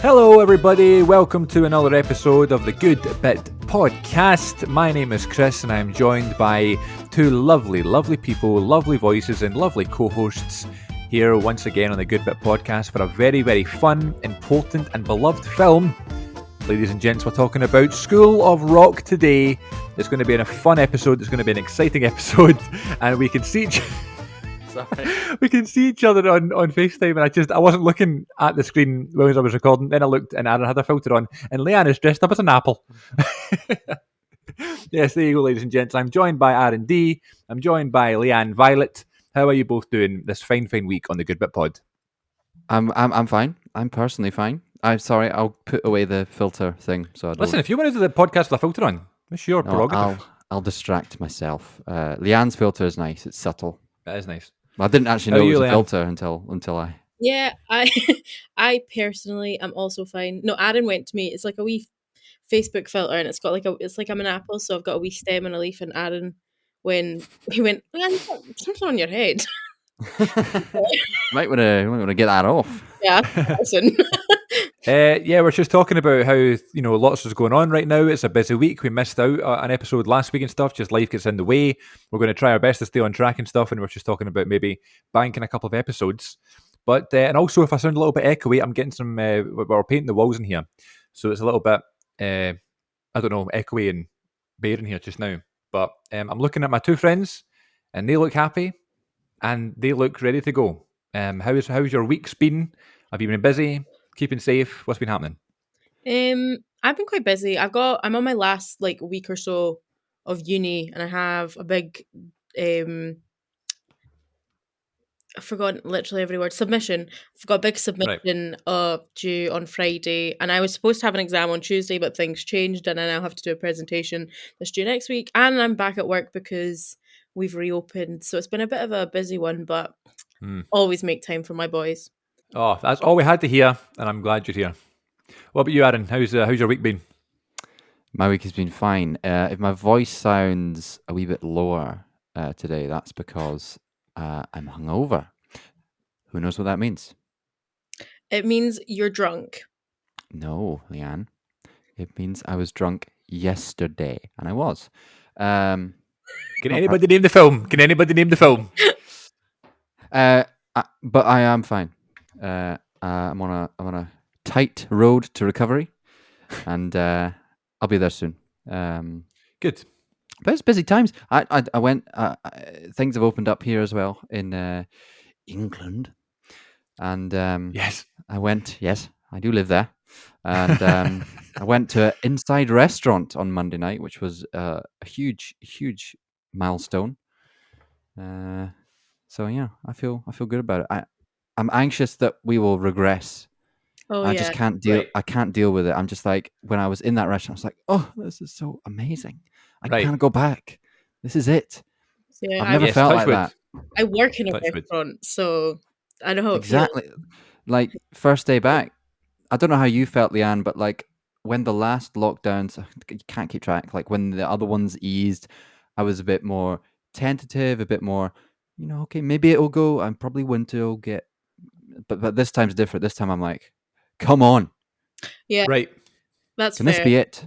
Hello, everybody. Welcome to another episode of the Good Bit Podcast. My name is Chris, and I'm joined by two lovely people, lovely voices, and lovely co-hosts here once again on the Good Bit Podcast for a very fun, important, and beloved film. Ladies and gents, we're talking about School of Rock today. It's going to be a fun episode. It's going to be an exciting episode, and we can see we can see each other on FaceTime, and I wasn't looking at the screen while I was recording. Then I looked, and Aaron had a filter on, and Leanne is dressed up as an apple. Yes, there you go, ladies and gents. I'm joined by Aaron D. I'm joined by Leanne Violet. How are you both doing this fine week on the Good Bit Pod? I'm fine. I'm personally fine. I'm sorry. I'll put away the filter thing. So I don't... Listen, if you want to do the podcast with a filter on, it's your prerogative. I'll distract myself. Leanne's filter is nice. It's subtle. That is nice. I didn't actually know it was a filter until I. Yeah, I personally am also fine. No, Aaron went to me. It's like a wee Facebook filter, and it's got it's like I'm an apple, so I've got a wee stem and a leaf. And Aaron, when he went, you've got something on your head. might want to get that off. Yeah, listen. Yeah, we're just talking about how lots is going on right now. It's a busy week. We missed out an episode last week and stuff. Just life gets in the way. We're going to try our best to stay on track and stuff. And we're just talking about maybe banking a couple of episodes. But and also, if I sound a little bit echoey, I'm getting some. We're painting the walls in here, so it's a little bit. I don't know, echoey and bare in here just now. But I'm looking at my two friends, and they look happy, and they look ready to go. How's your week's been? Have you been busy? Keeping safe? What's been happening? I've been quite busy. I'm on my last week or so of uni, and I have a big I've forgotten literally every word. Submission. I've got a big submission due on Friday, and I was supposed to have an exam on Tuesday, but things changed, and I now have to do a presentation that's due next week. And I'm back at work because we've reopened, so it's been a bit of a busy one, but always make time for my boys. Oh, that's all we had to hear, and I'm glad you're here. What about you, Aaron? How's your week been? My week has been fine. If my voice sounds a wee bit lower today, that's because I'm hungover. Who knows what that means? It means you're drunk. No, Leanne. It means I was drunk yesterday, and I was. Can anybody name the film? But I am fine. I'm on a tight road to recovery, and I'll be there soon. Good. But it's busy times. I went. Things have opened up here as well in England, and yes, I went. Yes, I do live there, and I went to an inside restaurant on Monday night, which was a huge milestone. So yeah, I feel good about it. I'm anxious that we will regress. I just can't deal. Right. I can't deal with it. I'm just like, when I was in that restaurant, I was like, oh, this is so amazing. I can't go back. This is it. Yeah, I've never felt like that. I work in a restaurant, so I know how exactly. Like, first day back, I don't know how you felt, Leanne, but like when the last lockdowns, you can't keep track. Like when the other ones eased, I was a bit more tentative, a bit more, okay, maybe it'll go. And probably winter will get. But this time's different. This time I'm like, come on. Yeah. Right. That's Can fair. This be it?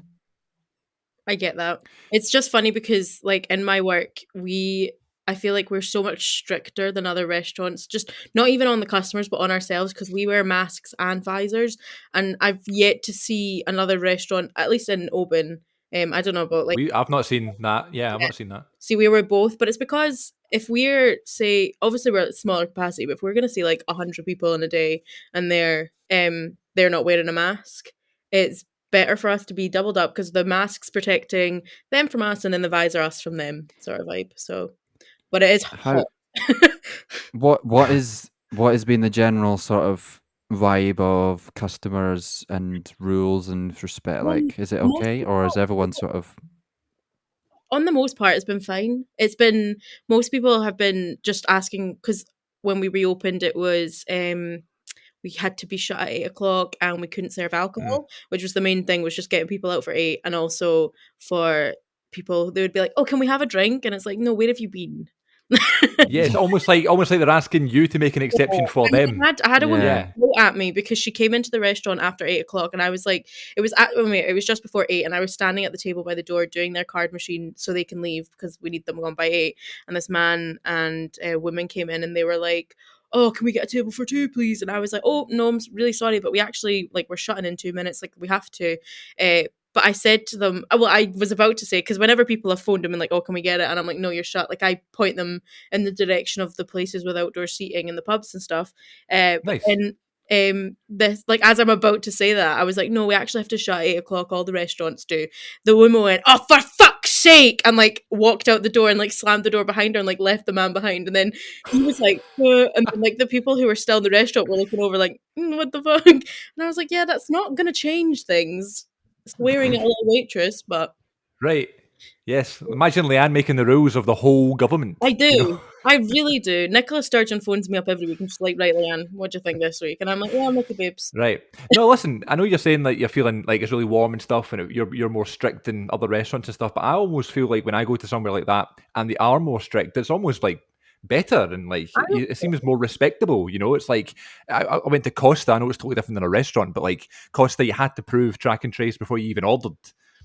I get that. It's just funny because in my work, I feel like we're so much stricter than other restaurants, just not even on the customers, but on ourselves, because we wear masks and visors. And I've yet to see another restaurant, at least in Oban. I don't know about I've not seen that. Yeah, I've not seen that. See, we were both, but it's because if we're obviously we're at smaller capacity, but if we're going to see 100 people in a day and they're not wearing a mask, it's better for us to be doubled up because the mask's protecting them from us and then the visor us from them, sort of vibe. So, but it is hot. What has been the general sort of vibe of customers and rules and respect? Like, is it okay, or is everyone sort of? On the most part, it's been fine. Most people have been just asking, because when we reopened, it was we had to be shut at 8:00 and we couldn't serve alcohol, which was the main thing, was just getting people out for 8. And also for people, they would be like, oh, can we have a drink? And it's like, no, where have you been? Yeah, it's almost like they're asking you to make an exception for them. I had a woman Yeah. go at me because she came into the restaurant after 8 o'clock, and I was like, it was just before 8, and I was standing at the table by the door doing their card machine so they can leave because we need them gone by 8. And this man and woman came in, and they were like, "Oh, can we get a table for 2, please?" And I was like, "Oh no, I'm really sorry, but we actually we're shutting in 2 minutes. Like we have to." But I said to them, well, I was about to say, because whenever people have phoned them and like, "Oh, can we get it?" And I'm like, "No, you're shut." Like I point them in the direction of the places with outdoor seating and the pubs and stuff. But Nice. then this, like, as I'm about to say that, I was like, "No, we actually have to shut at 8 o'clock. All the restaurants do." The woman went, "Oh, for fuck's sake!" and like walked out the door and like slammed the door behind her and like left the man behind. And then he was like, and then, like the people who were still in the restaurant were looking over like, "What the fuck?" And I was like, "Yeah, that's not gonna change things." Swearing at a little waitress, but Right. Yes. Imagine Leanne making the rules of the whole government. I do. you know? I really do. Nicola Sturgeon phones me up every week and she's like, "Right, Leanne, what do you think this week?" And I'm like, "Yeah, I'm okay, babes." Right. No, listen, I know you're saying that you're feeling like it's really warm and stuff and you're more strict than other restaurants and stuff, but I almost feel like when I go to somewhere like that and they are more strict, it's almost like better and like I it seems more respectable. It's like I went to Costa. I know it's totally different than a restaurant, but like Costa, you had to prove track and trace before you even ordered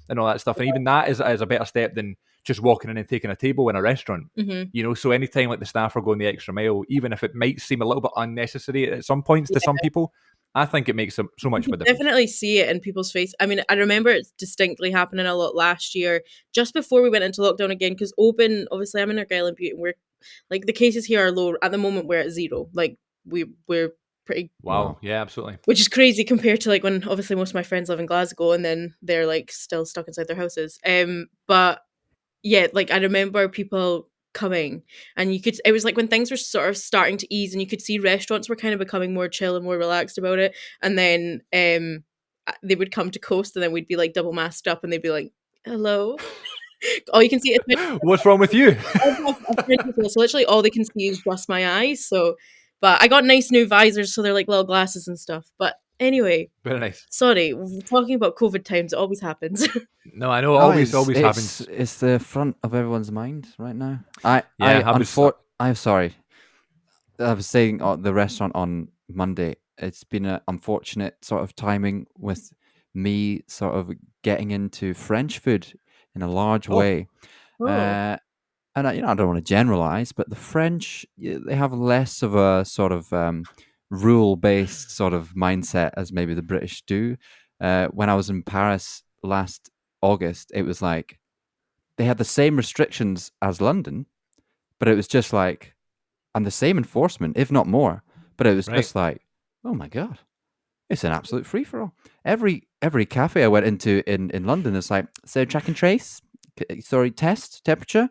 and all that stuff. And even that is a better step than just walking in and taking a table in a restaurant. Mhm. So anytime like the staff are going the extra mile, even if it might seem a little bit unnecessary at some points to some people, I think it makes so much of a difference. Definitely see it in people's face. I mean, I remember it distinctly happening a lot last year, just before we went into lockdown again. Because Open, obviously, I'm in Argyll and Butte, and we're like the cases here are low at the moment. We're at 0. Like we're pretty, Wow. Yeah, absolutely. which is crazy compared to like when obviously most of my friends live in Glasgow and then they're like still stuck inside their houses. But yeah, like I remember people coming and it was like when things were sort of starting to ease and you could see restaurants were kind of becoming more chill and more relaxed about it. And then they would come to Coast and then we'd be like double masked up and they'd be like, "Hello." All you can see is What's wrong with you? so literally all they can see is just my eyes. So, but I got nice new visors, so they're like little glasses and stuff. But anyway, Very nice. sorry, we're talking about COVID times. It always happens. No, I know. Oh, Always it's happens. it's the front of everyone's mind right now. I'm sorry. I was saying the restaurant on Monday. It's been an unfortunate sort of timing with me sort of getting into French food in a large Oh. way. Oh, And I don't want to generalize, but the French, they have less of a sort of rule-based sort of mindset as maybe the British do. When I was in Paris last August, it was like they had the same restrictions as London, but it was just like, and the same enforcement, if not more. But it was Right. just like, oh my God, it's an absolute free-for-all. Every cafe I went into in London is like, so track and trace, test temperature.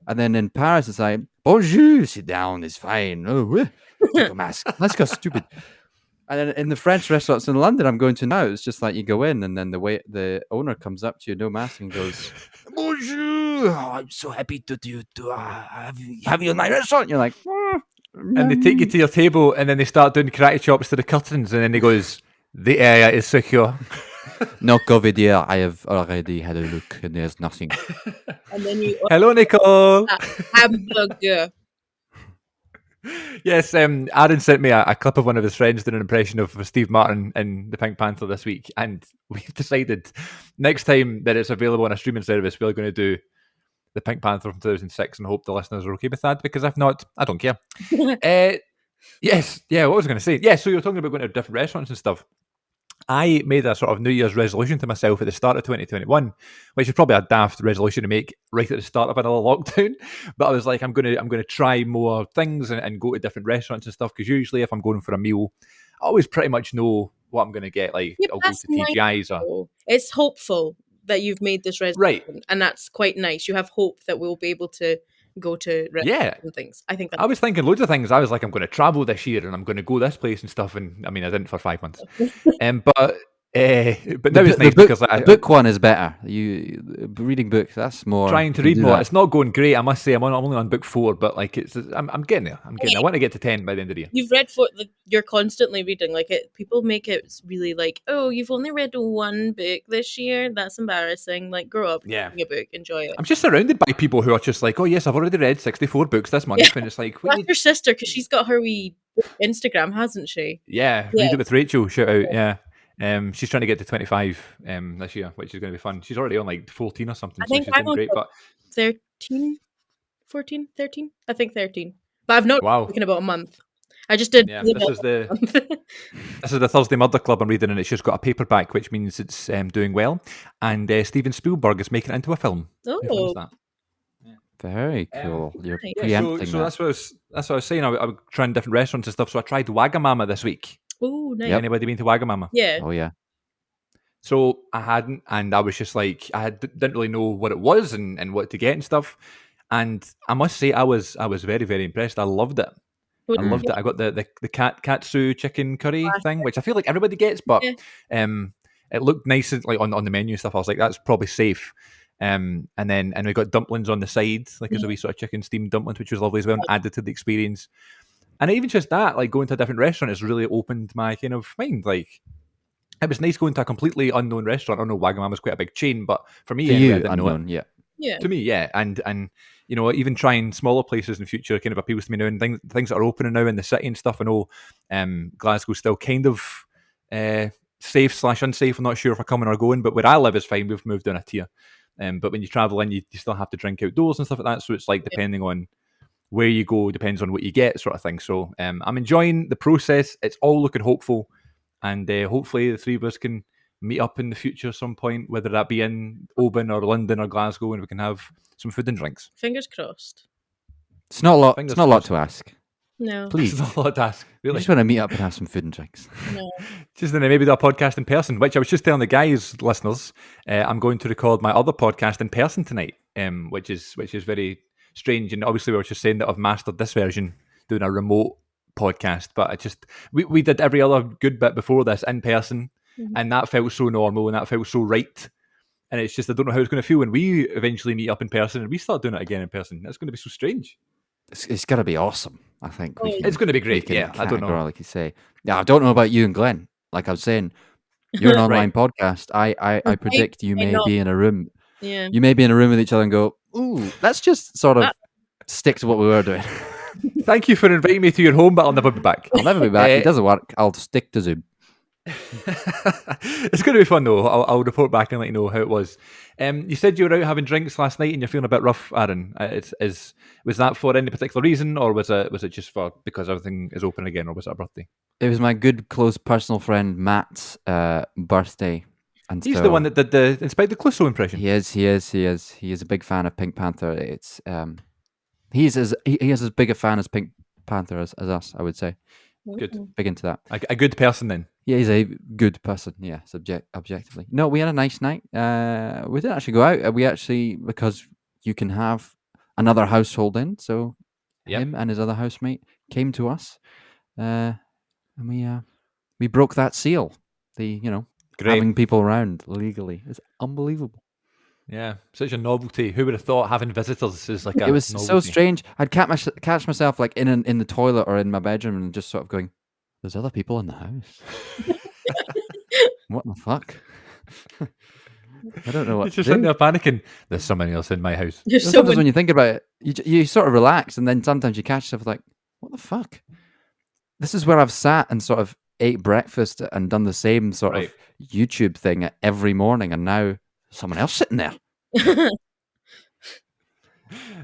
And then in Paris, it's like, bonjour, sit down, it's fine. Oh, take a mask. Let's go, stupid. And then in the French restaurants in London I'm going to now, it's just like you go in and then the owner comes up to you, no mask, and goes, bonjour, I'm so happy to have you in my restaurant. You're like, And they take you to your table and then they start doing karate chops to the curtains and then he goes, "The area is secure." no COVID here. I have already had a look and there's nothing. and then you Hello, Nicole. hamburger. Yes, Aaron sent me a clip of one of his friends doing an impression of Steve Martin in the Pink Panther this week, and we've decided next time that it's available on a streaming service, we're going to do the Pink Panther from 2006 and hope the listeners are okay with that, because if not, I don't care. Yes, yeah, what was I going to say? Yeah, so you're talking about going to different restaurants and stuff. I made a sort of New Year's resolution to myself at the start of 2021, which is probably a daft resolution to make right at the start of another lockdown. But I was like, I'm gonna try more things and go to different restaurants and stuff, because usually if I'm going for a meal, I always pretty much know what I'm gonna get. Like Yeah, I'll go that's to TGI's or though. It's hopeful that you've made this resolution, right. and that's quite nice. You have hope that we'll be able to go to restaurants Yeah. and things. I think that's I was thinking loads of things. I was like, I'm going to travel this year and I'm going to go this place and stuff. And I mean, I didn't for 5 months. But But now it's nice because the book one is better. You reading books, that's more trying to read more. It's not going great, I must say. I'm only on book 4, but like I'm getting there. I want to get to 10 by the end of the year. You've read 4. You're constantly reading. Like people make it really like, oh, you've only read 1 book this year. That's embarrassing. Like, grow up. Yeah. Reading a book, enjoy it. I'm just surrounded by people who are just like, oh yes, I've already read 64 books this month, and it's like, that's your sister because she's got her wee Instagram, hasn't she? Yeah, read it with Rachel. Shout out, yeah. She's trying to get to 25 this year, which is going to be fun. She's already on like 14 or something, so she's doing great. But 13, 14, 13? I think 13. But I've not spoken about a month. I just did. Yeah, this is the Thursday Murder Club I'm reading, and it's just got a paperback, which means it's doing well. And Steven Spielberg is making it into a film. Oh, that? Very cool. You're So preempting that's what I was saying. I was trying different restaurants and stuff. So I tried Wagamama this week. Oh, nice. Anybody been to Wagamama? Yeah. Oh yeah. So I hadn't, and I was just like, didn't really know what it was and what to get and stuff. And I must say, I was very, very impressed. I loved it. I loved it. I got the katsu chicken curry thing, which I feel like everybody gets, but it looked nice like on the menu and stuff. I was like, that's probably safe. And we got dumplings on the side, like as a wee sort of chicken steamed dumplings, which was lovely as well, and added to the experience. And even just that, like going to a different restaurant, has really opened my kind of mind. Like, it was nice going to a completely unknown restaurant. I know Wagamama's quite a big chain, but for me, to you, I didn't unknown, know it. Yeah. To me, yeah, and you know, even trying smaller places in the future kind of appeals to me now, and things that are opening now in the city and stuff. I know Glasgow's still kind of safe / unsafe. I'm not sure if we're coming or going, but where I live is fine. We've moved down a tier. But when you travel in, you still have to drink outdoors and stuff like that. So it's like depending on where you go, depends on what you get, sort of thing. So I'm enjoying the process. It's all looking hopeful, and hopefully the three of us can meet up in the future at some point, whether that be in Oban or London or Glasgow, and we can have some food and drinks. Fingers crossed. It's not a lot. It's not a lot to ask. No, please. It's not a lot to ask. Really, I just want to meet up and have some food and drinks. No. Just then maybe do a podcast in person, which I was just telling the guys, listeners, I'm going to record my other podcast in person tonight, which is very strange. And obviously, we were just saying that I've mastered this version, doing a remote podcast. But we did every other good bit before this in person, and that felt so normal and that felt so right. And it's just, I don't know how it's going to feel when we eventually meet up in person and we start doing it again in person. That's going to be so strange. It's going to be awesome, I think. It's going to be great, yeah. I don't know. Like you say. Yeah, I don't know about you and Glenn. Like I was saying, you're an online podcast. I predict you may be in a room. Yeah. You may be in a room with each other and go, ooh, let's just sort of stick to what we were doing. Thank you for inviting me to your home, but I'll never be back. I'll never be back. It doesn't work. I'll stick to Zoom. It's going to be fun though. I'll report back and let you know how it was. You said you were out having drinks last night and you're feeling a bit rough, Aaron. Was that for any particular reason, or was it just for because everything is open again, or was it a birthday? It was my good close personal friend Matt's birthday, and he's the one that did the Inspector Clouseau impression. He is. He is a big fan of Pink Panther. It's he is as big a fan as Pink Panther as us, I would say. Good. Big into that. A good person then. Yeah, he's a good person. Yeah, objectively. No, we had a nice night. We didn't actually go out. We actually, because you can have another household in, so him and his other housemate came to us, and we broke that seal. Having people around legally is unbelievable. Yeah, such a novelty. Who would have thought having visitors is like a It was novelty. so strange. I'd catch myself like in the toilet or in my bedroom and just sort of going, there's other people in the house. What the fuck? I don't know what It's just sitting there panicking. There's someone else in my house. Sometimes when you think about it, you sort of relax, and then sometimes you catch yourself like, what the fuck? This is where I've sat and sort of ate breakfast and done the same sort of YouTube thing every morning, and now someone else sitting there.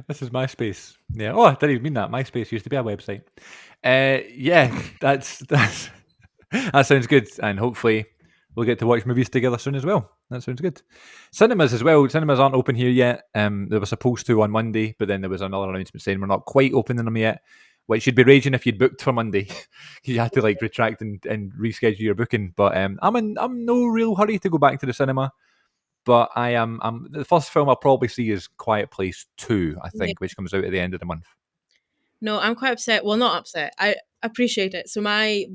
This is MySpace. Yeah. Oh, I didn't even mean that. MySpace used to be a website. Yeah, that sounds good, and hopefully we'll get to watch movies together soon as well. That sounds good. Cinemas as well. Cinemas aren't open here yet. They were supposed to on Monday, but then there was another announcement saying we're not quite opening them yet. Which you'd be raging if you'd booked for Monday. You had to like retract and reschedule your booking. But I'm in no real hurry to go back to the cinema. But I'm the first film I'll probably see is Quiet Place 2, I think, which comes out at the end of the month. No, I'm quite upset. Well, not upset. I appreciate it. So the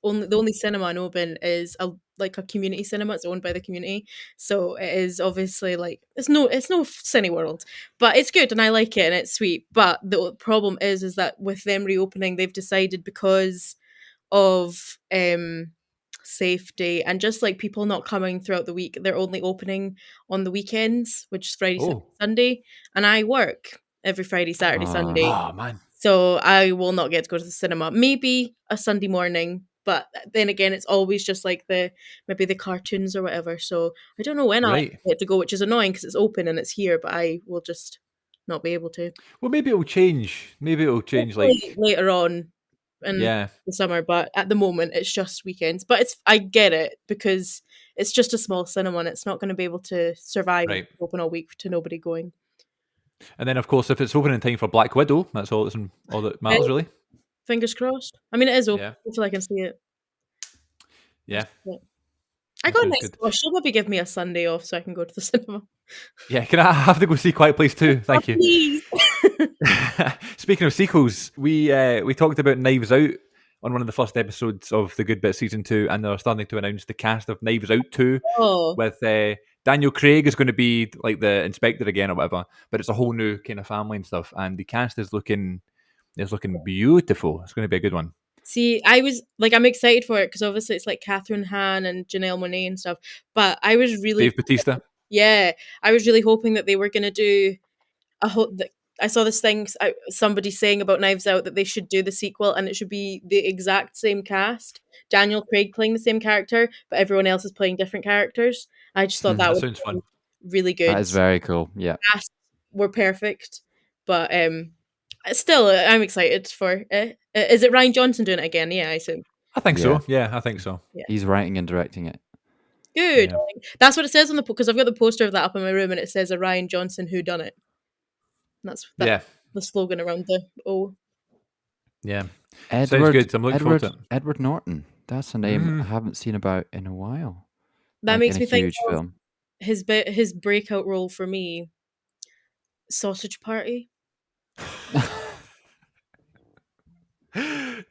only cinema in Oban is like a community cinema. It's owned by the community, so it is obviously like it's no Cineworld, but it's good and I like it and it's sweet. But the problem is that with them reopening, they've decided because of safety and just like people not coming throughout the week, they're only opening on the weekends, which is Friday, Saturday, Oh, Sunday, and I work every Friday, Saturday, Sunday. oh man. So I will not get to go to the cinema. Maybe a Sunday morning, but then again, it's always just like maybe the cartoons or whatever. So I don't know when I'll Right. get to go, which is annoying because it's open and it's here, but I will just not be able to. Well, maybe it'll change. Maybe it'll change. Hopefully Like, later on in yeah, the summer, but at the moment it's just weekends. But I get it because it's just a small cinema and it's not going to be able to survive if right. it's open all week to nobody going. And then, of course, if it's open in time for Black Widow, that's all that matters, really. Fingers crossed. I mean, it is open. Yeah, Hopefully I can see it. yeah. I That got a sounds nice good. gosh, she'll maybe give me a Sunday off so I can go to the cinema. Yeah, can I have to go see Quiet Place 2? Thank you. Please. Speaking of sequels, we talked about Knives Out on one of the first episodes of the Good Bit season 2, and they're starting to announce the cast of Knives Out 2 Oh, with Daniel Craig is going to be like the inspector again or whatever, but it's a whole new kind of family and stuff, and the cast is looking beautiful. It's going to be a good one. see, I was like, I'm excited for it because obviously it's like Catherine Hahn and Janelle Monáe and stuff. But I was really, Dave Bautista. yeah, I was really hoping that they were going to do a whole. I saw this thing, somebody saying about Knives Out that they should do the sequel and it should be the exact same cast. Daniel Craig playing the same character, but everyone else is playing different characters. I just thought that That would sounds fun. be really good. That is very cool. Yeah. Casts were perfect, but still, I'm excited for it. Is it Ryan Johnson doing it again? Yeah, I assume. I think Yeah. so. Yeah, I think so. He's writing and directing it. Good. Yeah. That's what it says on the because I've got the poster of that up in my room, and it says a Ryan Johnson who done it. That's Yeah, the slogan around the O. yeah. Edward, good. I'm looking forward to it. Edward Norton. That's a name I haven't seen about in a while. That Like makes in me a think huge of film. his breakout role for me, Sausage Party.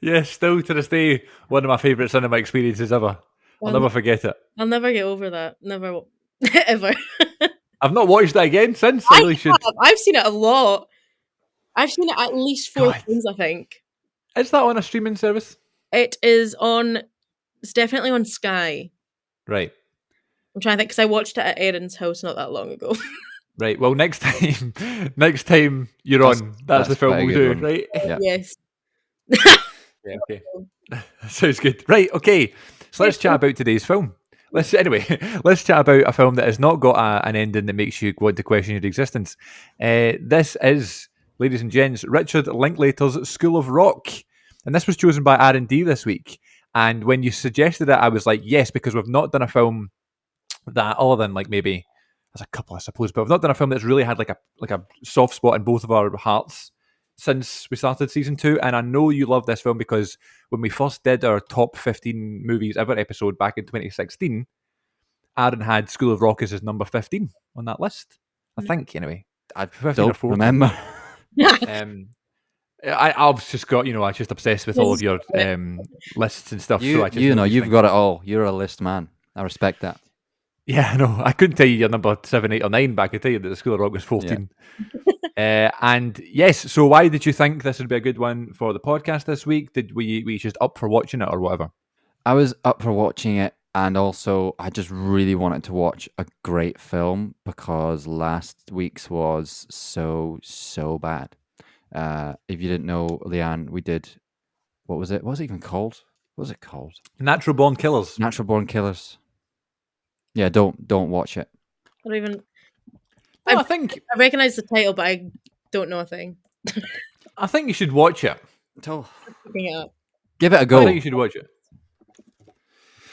Yeah, still to this day, one of my favourite cinema experiences ever. I'll never forget it. I'll never get over that. Never, ever. I've not watched that again since. I really should. I've seen it a lot. I've seen it at least 4 God. times, I think. Is that on a streaming service? It is on. It's definitely on Sky. Right. I'm trying to think because I watched it at Erin's house not that long ago. Right. Well, next time you're on, that's the film quite a we'll good do, one. right? Yeah. Yes. Yeah. Okay. Sounds good. Right. Okay. So let's chat about today's film. Let's chat about a film that has not got an ending that makes you want to question your existence. This is, ladies and gents, Richard Linklater's School of Rock, and this was chosen by R&D this week. And when you suggested it, I was like, yes, because we've not done a film that, other than like maybe there's a couple, I suppose, but we've not done a film that's really had like a soft spot in both of our hearts since we started season 2. And I know you love this film because when we first did our top 15 movies ever episode back in 2016, Aaron had School of Rock as his number 15 on that list. I think, anyway. I 15 or don't 14. remember. I've just got, I'm just obsessed with all of your lists and stuff. So I just You've got it all. You're a list man. I respect that. Yeah, I know. I couldn't tell you your number 7, 8, or 9, but I could tell you that the School of Rock was 14. And yes, so why did you think this would be a good one for the podcast this week? Did we just up for watching it or whatever? I was up for watching it, and also I just really wanted to watch a great film because last week's was so bad. If you didn't know, Leanne, we did. What was it? What was it even called? What was it called? Natural Born Killers. Natural Born Killers. Yeah, don't watch it. I don't even. No, I recognize the title, but I don't know a thing. I think you should watch it. Bring it up. Give it a I go. think you should watch it.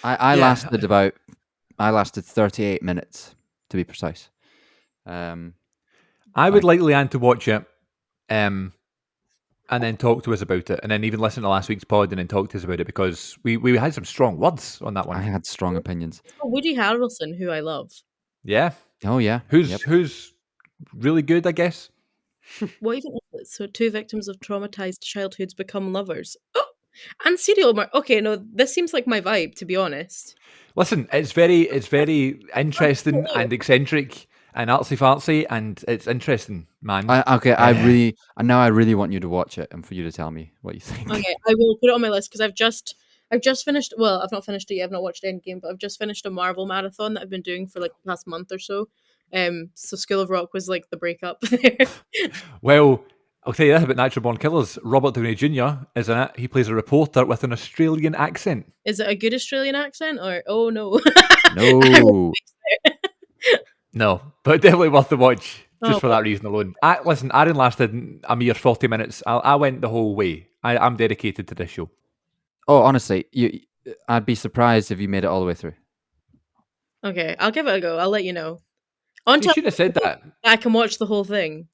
I lasted 38 minutes to be precise. I would like Leanne to watch it, and then talk to us about it, and then even listen to last week's pod and then talk to us about it because we had some strong words on that one. I had strong opinions. Oh, Woody Harrelson, who I love. Yeah. Oh yeah. Who's really good, I guess. What even is it? So 2 victims of traumatized childhoods become lovers. Oh, And serial murder. Okay, no, this seems like my vibe, to be honest. Listen, it's very interesting and eccentric and artsy fartsy, and it's interesting, man. I really want you to watch it and for you to tell me what you think. Okay, I will put it on my list because I've just finished. Well, I've not finished it yet. I've not watched Endgame, but I've just finished a Marvel marathon that I've been doing for like the past month or so. So School of Rock was like the breakup there. Well, I'll tell you this about Natural Born Killers. Robert Downey Jr. is in it. He plays a reporter with an Australian accent. Is it a good Australian accent or oh no? No. No, but definitely worth the watch just Oh, for that reason alone. Listen, Aaron lasted a mere 40 minutes. I went the whole way. I'm dedicated to this show. Oh, honestly, I'd be surprised if you made it all the way through. okay, I'll give it a go. I'll let you know. You Until should have said that. I can watch the whole thing.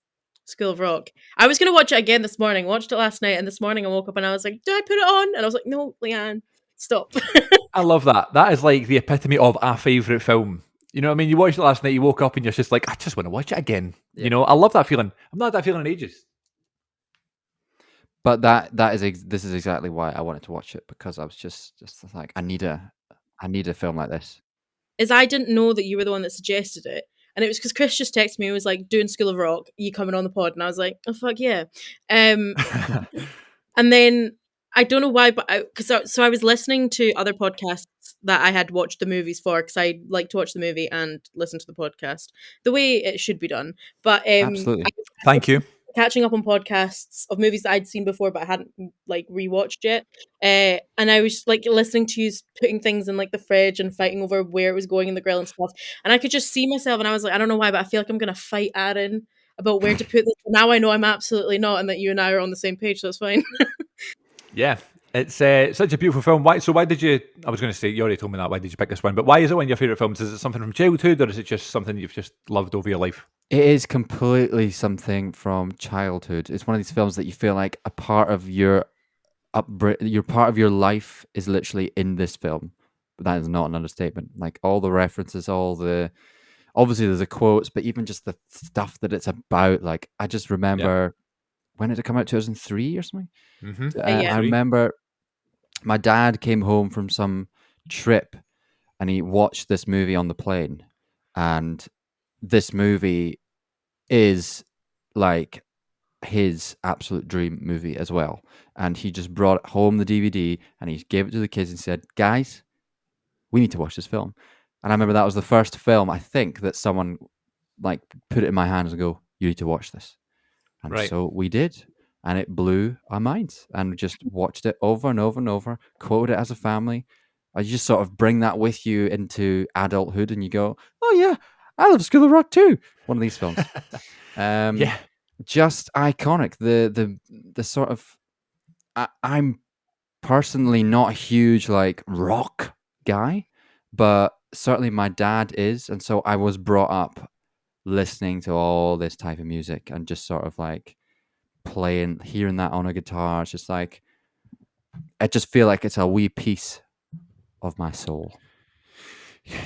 School of Rock. I was gonna watch it again this morning. Watched it last night, and this morning I woke up and I was like, "Did I put it on?" And I was like, "No, Leanne, stop." I love that. That is like the epitome of a favourite film. You know what I mean? You watched it last night, you woke up and you're just like, I just want to watch it again. Yeah. You know, I love that feeling. I've not had that feeling in ages. But this is exactly why I wanted to watch it, because I was just like, I need a film like this. Is I didn't know that you were the one that suggested it. And it was because Chris just texted me and was like, doing School of Rock, you coming on the pod? And I was like, oh, fuck yeah. And then I don't know why, but so I was listening to other podcasts that I had watched the movies for because I like to watch the movie and listen to the podcast the way it should be done. But Absolutely. Thank you. catching up on podcasts of movies that I'd seen before but I hadn't like rewatched yet. And I was like listening to you putting things in like the fridge and fighting over where it was going in the grill and stuff. And I could just see myself and I was like, I don't know why, but I feel like I'm gonna fight Aaron about where to put this. Now I know I'm absolutely not, and that you and I are on the same page, so it's fine. Yeah, it's such a beautiful film. Why did you? I was going to say you already told me that. Why did you pick this one? But why is it one of your favorite films? Is it something from childhood, or is it just something you've just loved over your life? It is completely something from childhood. It's one of these films that you feel like a part of your part of your life is literally in this film. But that is not an understatement. Like all the references, obviously there's the quotes, but even just the stuff that it's about. Like I just remember, when did it come out? 2003 or something? Mm-hmm. Yeah. I remember my dad came home from some trip and he watched this movie on the plane. And this movie is like his absolute dream movie as well. And he just brought home the DVD and he gave it to the kids and said, guys, we need to watch this film. And I remember that was the first film, I think, that someone like put it in my hands and go, you need to watch this. And Right. so we did. And it blew our minds. And we just watched it over and over and over, quoted it as a family. You just sort of bring that with you into adulthood and you go, oh yeah, I love School of Rock too. One of these films. Yeah. Just iconic. The sort of I'm personally not a huge like rock guy, but certainly my dad is, and so I was brought up listening to all this type of music and just sort of like hearing that on a guitar. It's just like I just feel like it's a wee piece of my soul.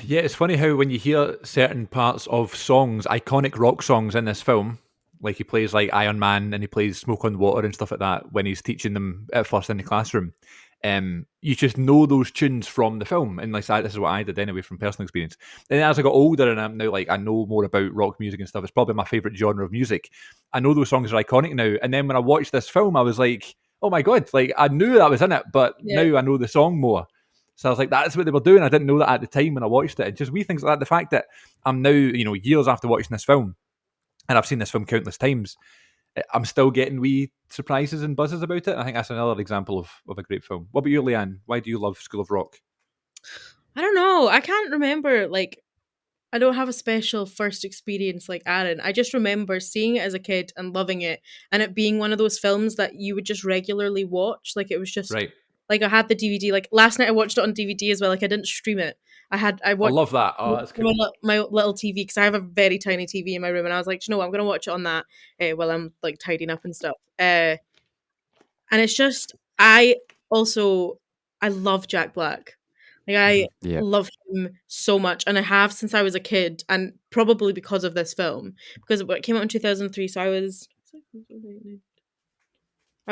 Yeah, it's funny how when you hear certain parts of songs, iconic rock songs in this film, like he plays like Iron Man and he plays Smoke on Water and stuff like that when he's teaching them at first in the classroom, you just know those tunes from the film. And like this is what I did anyway from personal experience. And as I got older and I'm now like I know more about rock music and stuff, it's probably my favourite genre of music. I know those songs are iconic now. And then when I watched this film, I was like, oh my God, like I knew that was in it, but now I know the song more. So I was like, that's what they were doing. I didn't know that at the time when I watched it. And just wee things like that. The fact that I'm now, years after watching this film, and I've seen this film countless times, I'm still getting wee surprises and buzzes about it. I think that's another example of a great film. What about you, Leanne? Why do you love School of Rock? I don't know. I can't remember. Like, I don't have a special first experience like Aaron. I just remember seeing it as a kid and loving it, and it being one of those films that you would just regularly watch. Like, it was just Right. like I had the DVD. Like last night, I watched it on DVD as well. Like I didn't stream it. I watched love that. Oh, that's cool. my little TV because I have a very tiny TV in my room, and I was like, you know what, I'm gonna watch it on that while I'm like tidying up and stuff. And it's just I love Jack Black. Like I love him so much, and I have since I was a kid, and probably because of this film because it came out in 2003. So I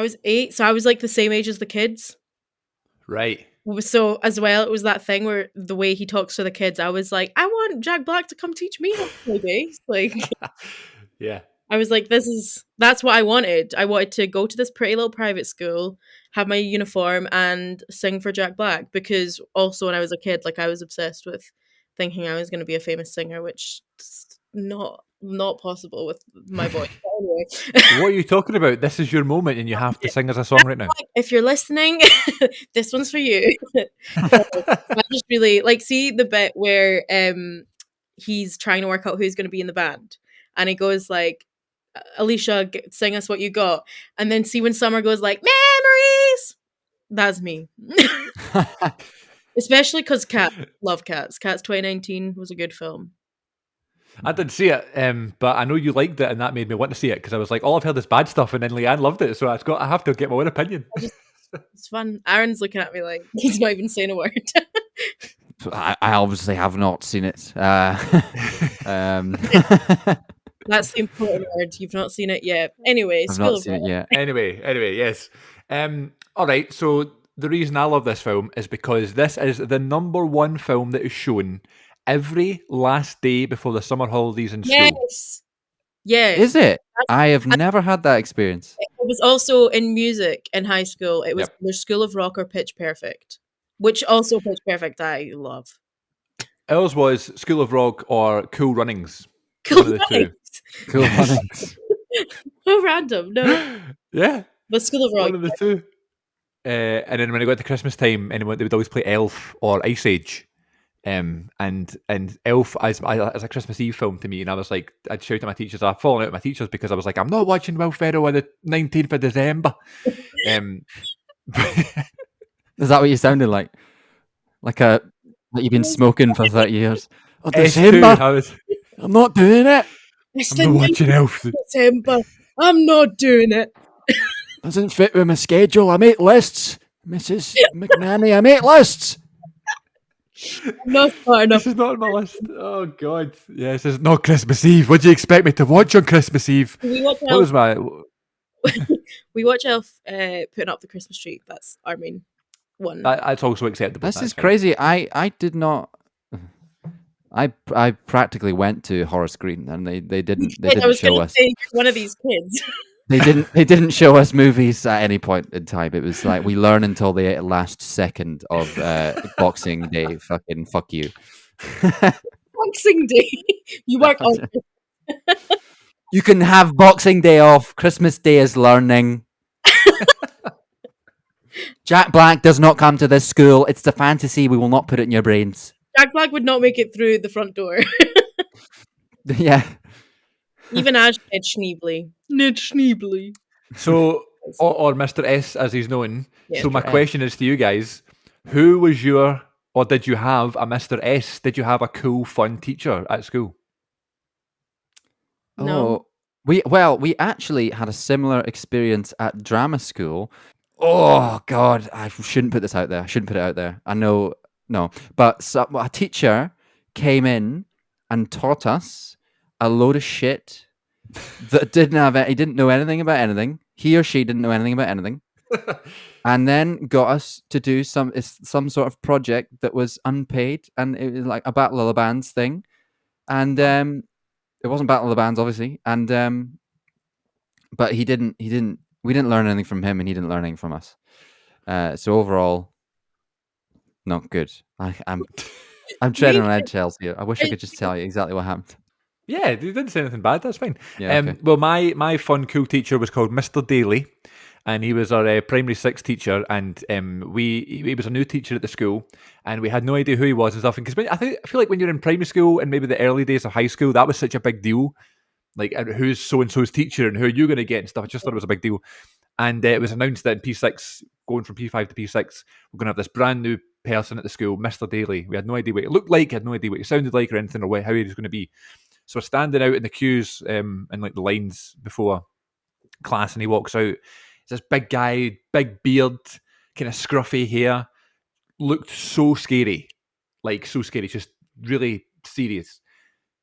was 8, so I was like the same age as the kids. Right. So as well, it was that thing where the way he talks to the kids, I was like, I want Jack Black to come teach me how to play bass. Like, Yeah. I was like, that's what I wanted. I wanted to go to this pretty little private school, have my uniform, and sing for Jack Black. Because also when I was a kid, like I was obsessed with thinking I was going to be a famous singer, which is not possible with my voice. But anyway, What are you talking about? This is your moment, and you have to sing us a song right now. if you're listening, this one's for you. No, I just really like see the bit where he's trying to work out who's going to be in the band, and he goes like, Alicia, sing us what you got. And then see when Summer goes like, memories. That's me. Especially because Cats. Love Cats. Cats 2019 was a good film. I didn't see it, but I know you liked it, and that made me want to see it because I was like, "Oh, I've heard this bad stuff," and then Leanne loved it, so I have to get my own opinion. It's fun. Aaron's looking at me like he's not even saying a word. I obviously have not seen it. That's the important word. You've not seen it yet. Anyway, I've not seen it yet. Anyway, yes. All right. So the reason I love this film is because this is the number one film that is shown every last day before the summer holidays in school. Yes. Yeah. Is it? I have never had that experience. It was also in music in high school. It was Yep. either School of Rock or Pitch Perfect, which also Pitch Perfect I love. Ours was School of Rock or Cool Runnings. Cool One of the two. Runnings. Cool Runnings. How random. No. Yeah, But School of Rock. one of the two. And then when I got to Christmas time, and they would always play Elf or Ice Age. And Elf as a Christmas Eve film to me, and I was like, I'd shout at my teachers. I'd fallen out with my teachers because I was like, I'm not watching Will Ferrell on the 19th of December. Is that what you sounded like? Like you've been smoking for 30 years. Oh, S2, December. I'm not doing it. I'm not watching Elf. December. I'm not doing it. Doesn't fit with my schedule. I make lists, Mrs. McNanny. I make lists. Not far enough. This is not on my list. Oh God, yes, it's not Christmas Eve. What do you expect me to watch on Christmas Eve? We watch What was my? we watch Elf putting up the Christmas tree. That's our main one. That's also acceptable. This That's is fine. crazy. I did not. I practically went to Horace Green, and they didn't I was show gonna us. say, you're one of these kids. They didn't show us movies at any point in time. It was like we learn until the last second of Boxing Day. Fucking fuck you. Boxing Day. You work on You can have Boxing Day off. Christmas Day is learning. Jack Black does not come to this school. It's the fantasy. We will not put it in your brains. Jack Black would not make it through the front door. Yeah. Even as Ned Schneebly. Ned Schneebly. So, or Mr. S as he's known. Yeah, So my Mr. S. question is to you guys: who was your, or did you have a Mr. S? Did you have a cool, fun teacher at school? No. Oh, we actually had a similar experience at drama school. Oh God, I shouldn't put this out there. I shouldn't put it out there. I know, no, but a teacher came in and taught us a load of shit that he didn't know anything about anything. He or she didn't know anything about anything, and then got us to do some sort of project that was unpaid, and it was like a Battle of the Bands thing, and it wasn't Battle of the Bands, obviously, and but we didn't learn anything from him, and he didn't learn anything from us. So overall, not good. I'm treading on eggshells here. I wish I could just tell you exactly what happened. Yeah, you didn't say anything bad. That's fine. Yeah, okay. Well, my fun, cool teacher was called Mr. Daly, and he was our primary 6 teacher. And he was a new teacher at the school, and we had no idea who he was and stuff. Because I feel like when you're in primary school and maybe the early days of high school, that was such a big deal. Like, who's so and so's teacher and who are you going to get and stuff. I just thought it was a big deal. And it was announced that in P6, going from P5 to P6, we're going to have this brand new person at the school, Mr. Daly. We had no idea what he looked like, had no idea what he sounded like or anything, or how he was going to be. So we're standing out in the queues and like the lines before class, and he walks out. He's this big guy, big beard, kind of scruffy hair, looked so scary, like so scary, just really serious.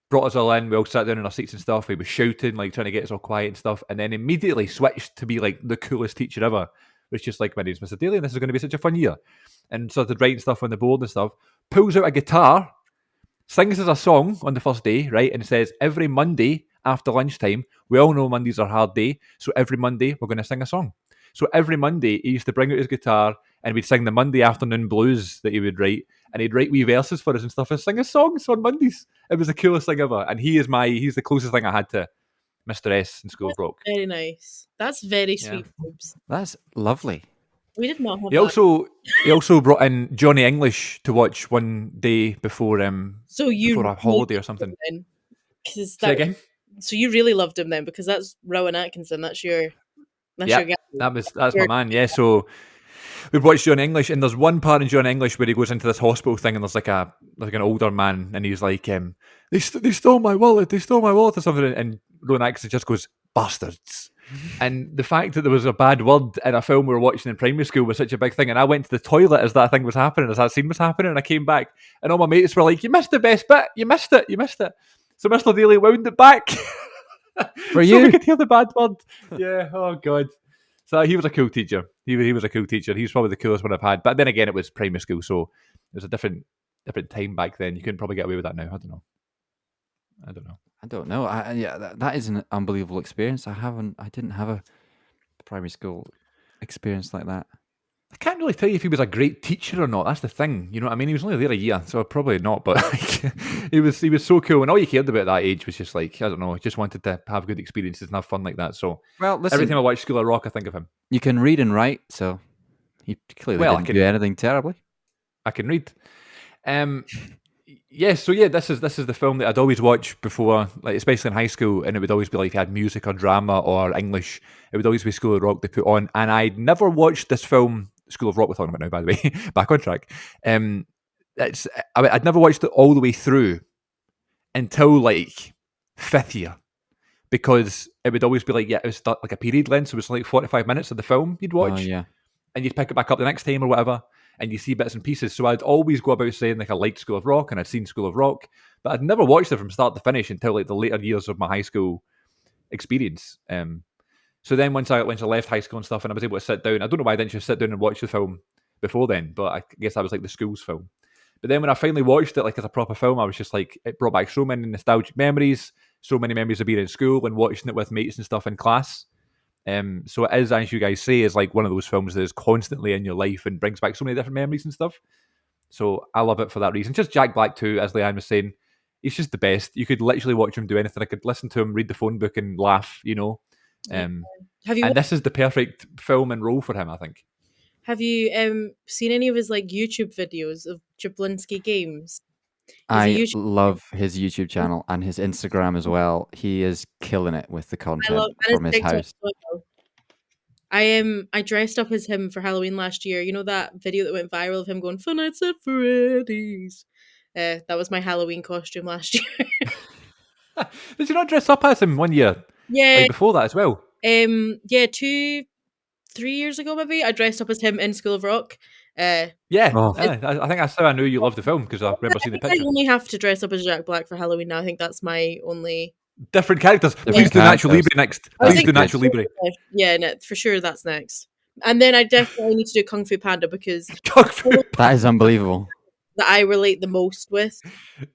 Brought us all in, we all sat down in our seats and stuff. He was shouting, like trying to get us all quiet and stuff, and then immediately switched to be like the coolest teacher ever. it's just like, my name's Mr. Daly and this is going to be such a fun year. And started writing stuff on the board and stuff. Pulls out a guitar, sings us a song on the first day, right? And says, every Monday after lunchtime, we all know Monday's our hard day, so every Monday we're going to sing a song. So every Monday he used to bring out his guitar and we'd sing the Monday afternoon blues that he would write, and he'd write wee verses for us and stuff and sing us songs on Mondays. It was the coolest thing ever. And he's the closest thing I had to Mr. S in School of Rock. Very nice. That's very sweet, Boobs. That's lovely. We did not have He also brought in Johnny English to watch one day before before a holiday or something. Say again? So you really loved him then, because that's Rowan Atkinson. That's your guy. That's my man. Yeah, so we watched Johnny English, and there's one part in Johnny English where he goes into this hospital thing, and there's like an older man, and he's like, they stole my wallet, or something, and Rowan Atkinson just goes, bastards. And the fact that there was a bad word in a film we were watching in primary school was such a big thing. And I went to the toilet as that thing was happening, as that scene was happening, and I came back, and all my mates were like, "You missed the best bit. You missed it. So Mr. Daly wound it back For so you. we could hear the bad word. Yeah. Oh God. So he was a cool teacher. He was a cool teacher. He's probably the coolest one I've had. But then again, it was primary school, so it was a different time back then. You couldn't probably get away with that now. I don't know. I don't know. That is an unbelievable experience. I didn't have a primary school experience like that. I can't really tell you if he was a great teacher or not. That's the thing. You know what I mean? He was only there a year, so probably not. But like, he was so cool, and all you cared about at that age was just like, I don't know, just wanted to have good experiences and have fun like that. So Well, listen, every time I watch School of Rock, I think of him. you can read and write, so he clearly didn't do anything terribly. I can read. Yes, so yeah, this is the film that I'd always watch before, like especially in high school, and it would always be like if you had music or drama or English, it would always be School of Rock they put on, and I'd never watched this film, School of Rock we're talking about now, by the way, back on track. I'd never watched it all the way through until like 5th year, because it would always be like, it was like a period length, so it was like 45 minutes of the film you'd watch, yeah. and you'd pick it back up the next time or whatever, and you see bits and pieces. So I'd always go about saying like I liked School of Rock and I'd seen School of Rock, but I'd never watched it from start to finish until like the later years of my high school experience. So then once I left high school and stuff, and I was able to sit down, I don't know why I didn't just sit down and watch the film before then, but I guess that was like the school's film. But then when I finally watched it like as a proper film, I was just like, it brought back so many nostalgic memories, so many memories of being in school and watching it with mates and stuff in class. So it is, as you guys say, is like one of those films that is constantly in your life and brings back so many different memories and stuff. So I love it for that reason. Just Jack Black too, as Leanne was saying, he's just the best. You could literally watch him do anything. I could listen to him read the phone book and laugh, you know. Have you? And this is the perfect film and role for him, I think. Have you seen any of his like YouTube videos of Jablinski Games? I love his YouTube channel and his Instagram as well. He is killing it with the content from his house. I dressed up as him for Halloween last year. You know that video that went viral of him going Fun Nights at Freddy's? That was my Halloween costume last year. Did you not dress up as him one year? Yeah. Like before that as well? Yeah, 2-3 years ago maybe. I dressed up as him in School of Rock. I think that's how I knew you loved the film, because I remember seeing the picture. I only have to dress up as Jack Black for Halloween now. I think that's my only... Different characters. Please do Nacho Libre next. Please do Nacho Libre. Yeah, no, for sure that's next. And then I definitely need to do Kung Fu Panda, because... That is unbelievable. That I relate the most with.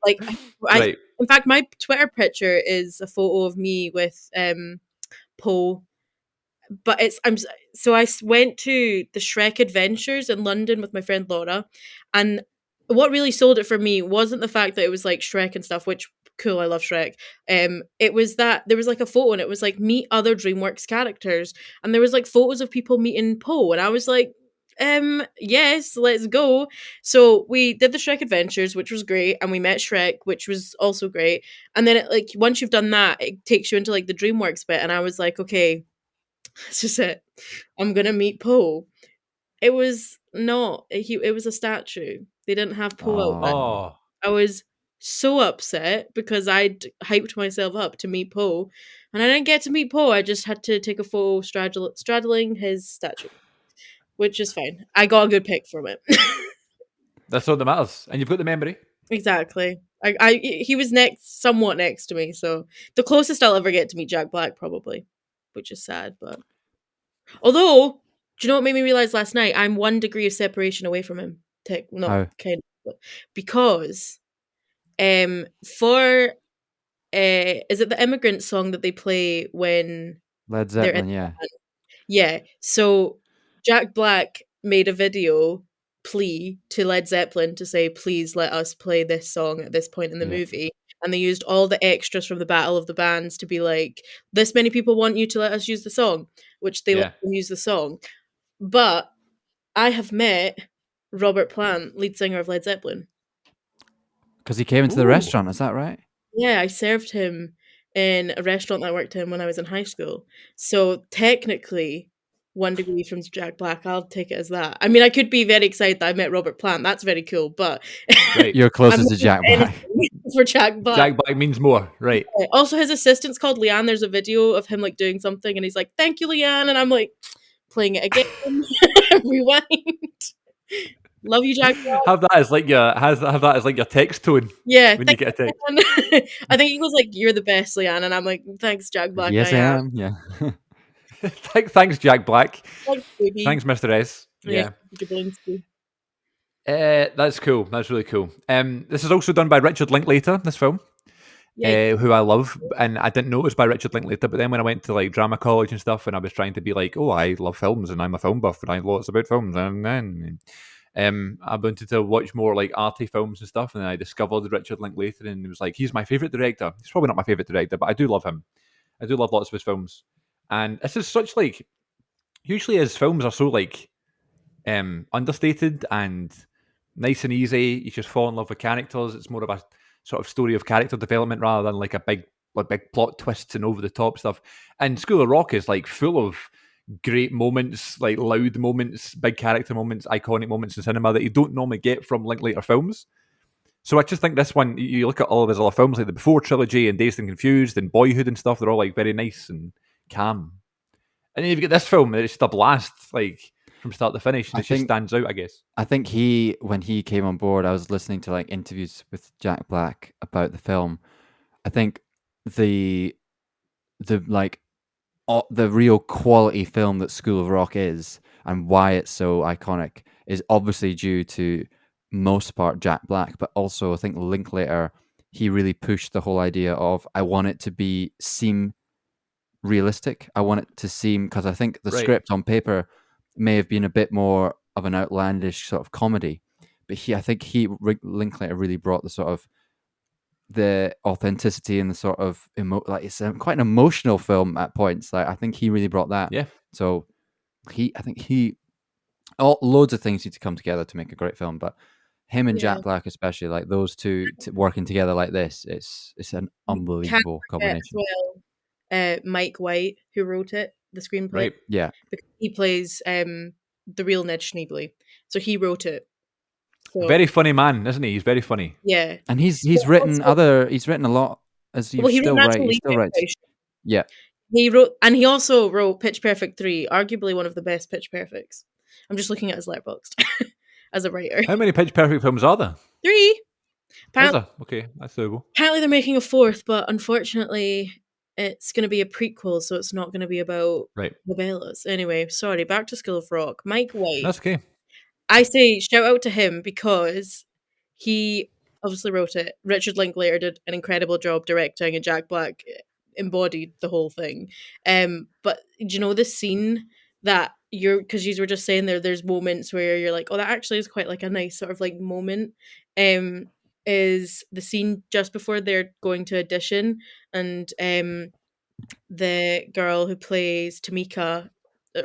Like, right. In fact, my Twitter picture is a photo of me with Poe. But I went to the Shrek Adventures in London with my friend Laura, and what really sold it for me wasn't the fact that it was like Shrek and stuff, which cool, I love Shrek. It was that there was like a photo and it was like meet other DreamWorks characters, and there was like photos of people meeting Poe, and I was like, yes, let's go. So we did the Shrek Adventures, which was great, and we met Shrek, which was also great. And then like once you've done that, it takes you into like the DreamWorks bit, and I was like, okay, that's just it. I'm gonna meet Poe. It was not. It was a statue. They didn't have Poe out. Oh. I was so upset because I'd hyped myself up to meet Poe, and I didn't get to meet Poe. I just had to take a photo straddling his statue, which is fine. I got a good pic from it. That's all that matters, and you've got the memory. Exactly. He was somewhat next to me, so the closest I'll ever get to meet Jack Black, probably, which is sad. But although Do you know what made me realize last night? I'm 1 degree of separation away from him. Not How? kind of, because for is it the Immigrant song that they play when Led they're in Zeppelin, yeah. Yeah. So Jack Black made a video plea to Led Zeppelin to say, please let us play this song at this point in the Yeah. movie. And they used all the extras from the Battle of the Bands to be like, this many people want you to let us use the song, which they let Yeah. them use the song. But I have met Robert Plant, lead singer of Led Zeppelin. Because he came into the Ooh. restaurant, is that right? Yeah, I served him in a restaurant that I worked in when I was in high school. So technically, 1 degree from Jack Black, I'll take it as that. I mean, I could be very excited that I met Robert Plant. That's very cool, but Right. You're I'm closest to not Jack doing Black. anything for Jack Black. Jack Black means more. Right. Also, his assistant's called Leanne. There's a video of him like doing something, and he's like, "Thank you, Leanne," and I'm like, playing it again, rewind. Love you, Jack Black. Have that as like your text tone Yeah, when you thank get a text. Leanne. I think he was like, "You're the best, Leanne," and I'm like, "Thanks, Jack Black. Yes, I I am." am. Yeah. Thanks, Jack Black. Thanks, baby. Thanks, Mr. S. Yeah, Yeah. Jablinski. That's cool. That's really cool. This is also done by Richard Linklater, this film, Yeah, who I love. And I didn't know it was by Richard Linklater, but then when I went to like drama college and stuff, and I was trying to be like, oh, I love films and I'm a film buff and I know lots about films. And then I wanted to watch more like arty films and stuff. And then I discovered Richard Linklater and it was like, he's my favourite director. He's probably not my favourite director, but I do love him. I do love lots of his films. And this is such like, usually his films are so like understated and nice and easy. You just fall in love with characters. It's more of a sort of story of character development rather than like a big plot twists and over the top stuff. And School of Rock is like full of great moments, like loud moments, big character moments, iconic moments in cinema that you don't normally get from Linklater films. So I just think this one, you look at all of his other films, like the Before trilogy and Dazed and Confused and Boyhood and stuff, they're all like very nice and calm. And then you've got this film, and it's just a blast, like from start to finish, and I it just think- stands out, I guess. I think when he came on board, I was listening to like interviews with Jack Black about the film. I think the like the real quality film that School of Rock is and why it's so iconic is obviously due to most part Jack Black, but also I think Linklater, he really pushed the whole idea of I want it to seem realistic. I want it to seem, because I think the Right. script on paper may have been a bit more of an outlandish sort of comedy, but I think Linklater really brought the sort of the authenticity and the sort of like it's quite an emotional film at points. Like I think he really brought that. Yeah. So loads of things need to come together to make a great film, but him and Yeah. Jack Black especially, like those two working together like this, it's an unbelievable combination. Well, Mike White, who wrote it, the screenplay, Right. Yeah. because he plays the real Ned Schneebly, so he wrote it. So, Very funny man, isn't he? He's very funny. yeah. And he's But written also- he's written a lot as you Well, he still wrote write. Natural He still Leaf writes. Foundation. Yeah. He also wrote Pitch Perfect 3, arguably one of the best Pitch Perfects. I'm just looking at his Letterboxd as a writer. How many Pitch Perfect films are there? 3. Is Apparently, there? Okay, that's doable. apparently they're making a 4th, but unfortunately it's going to be a prequel, so it's not going to be about Right. the Bellas. Anyway, sorry, back to School of Rock. Mike White. That's okay. I say shout out to him because he obviously wrote it. Richard Linklater did an incredible job directing, and Jack Black embodied the whole thing. But do you know this scene that because you were just saying there's moments where you're like, oh, that actually is quite like a nice sort of like moment. Is the scene just before they're going to audition, and the girl who plays Tamika,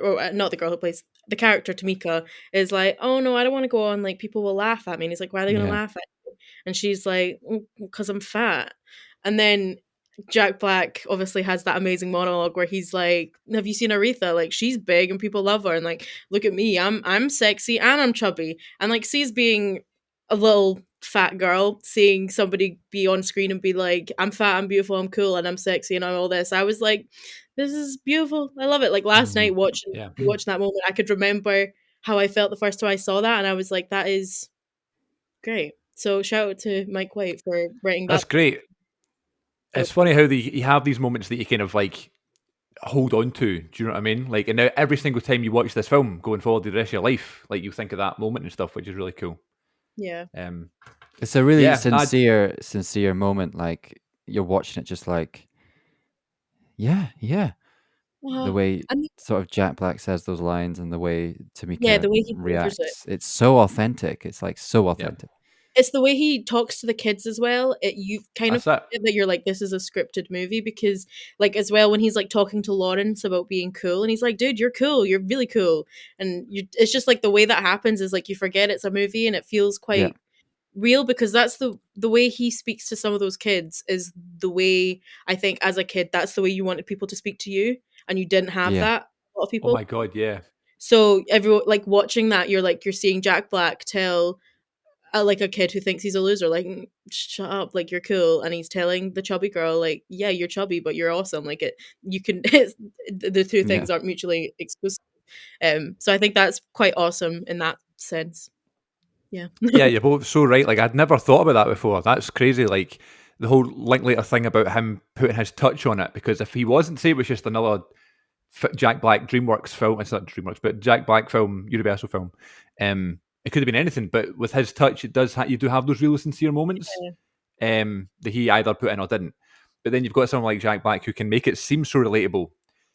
or not the girl who plays the character Tamika, is like, oh no, I don't want to go on, like people will laugh at me. And he's like, why are they going to Yeah. laugh at you? And she's like, because I'm fat. And then Jack Black obviously has that amazing monologue where he's like, have you seen Aretha? Like she's big and people love her, and like look at me, I'm sexy and I'm chubby. And like sees being a little fat girl, seeing somebody be on screen and be like, I'm fat, I'm beautiful, I'm cool, and I'm sexy, and I'm all this. I was like, this is beautiful. I love it. Like last night watching that moment, I could remember how I felt the first time I saw that, and I was like, that is great. So shout out to Mike White for writing that. That's great. It's funny how you have these moments that you kind of like hold on to. Do you know what I mean? Like, and now every single time you watch this film going forward the rest of your life, like you think of that moment and stuff, which is really cool. Yeah. It's a really Yeah, sincere moment. Like you're watching it, just like, yeah. The way And sort of Jack Black says those lines and the way yeah, Tamika the way he delivers it. reacts, it's so authentic. It's like so yeah, authentic. It's the way he talks to the kids as well. You kind of that's it. forget that you're like, this is a scripted movie because, like, as well when he's like talking to Lawrence about being cool, and he's like, "Dude, you're cool. You're really cool." And it's just like the way that happens is like you forget it's a movie, and it feels Yeah. quite real because that's the way he speaks to some of those kids is the way I think as a kid that's the way you wanted people to speak to you, and you didn't have Yeah. that. A lot of Oh people. my god, yeah. So everyone like watching that, you're seeing Jack Black tell like a kid who thinks he's a loser, like shut up, like you're cool, and he's telling the chubby girl, like, yeah, you're chubby, but you're awesome. Like you can, the two Yeah. things aren't mutually exclusive. So I think that's quite awesome in that sense. Yeah, Yeah, you're both so right. Like, I'd never thought about that before. That's crazy. Like, the whole Linklater thing about him putting his touch on it, because if he wasn't, say it was just another Jack Black DreamWorks film, it's not DreamWorks, but Jack Black film, Universal film, it could have been anything, but with his touch, it does you do have those real sincere moments that he either put in or didn't. But then you've got someone like Jack Black who can make it seem so relatable.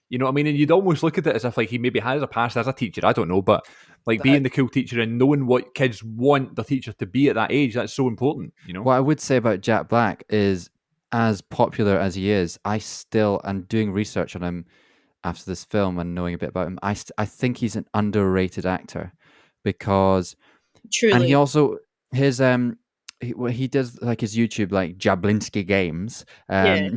You know what I mean? And you'd almost look at it as if like he maybe has a past as a teacher. I don't know, but like being the cool teacher and knowing what kids want the teacher to be at that age, that's so important. You know? What I would say about Jack Black is, as popular as he is, I still, and doing research on him after this film and knowing a bit about him, I think he's an underrated actor because, and he truly. also his he does like his YouTube like Jablinski Games. Yeah,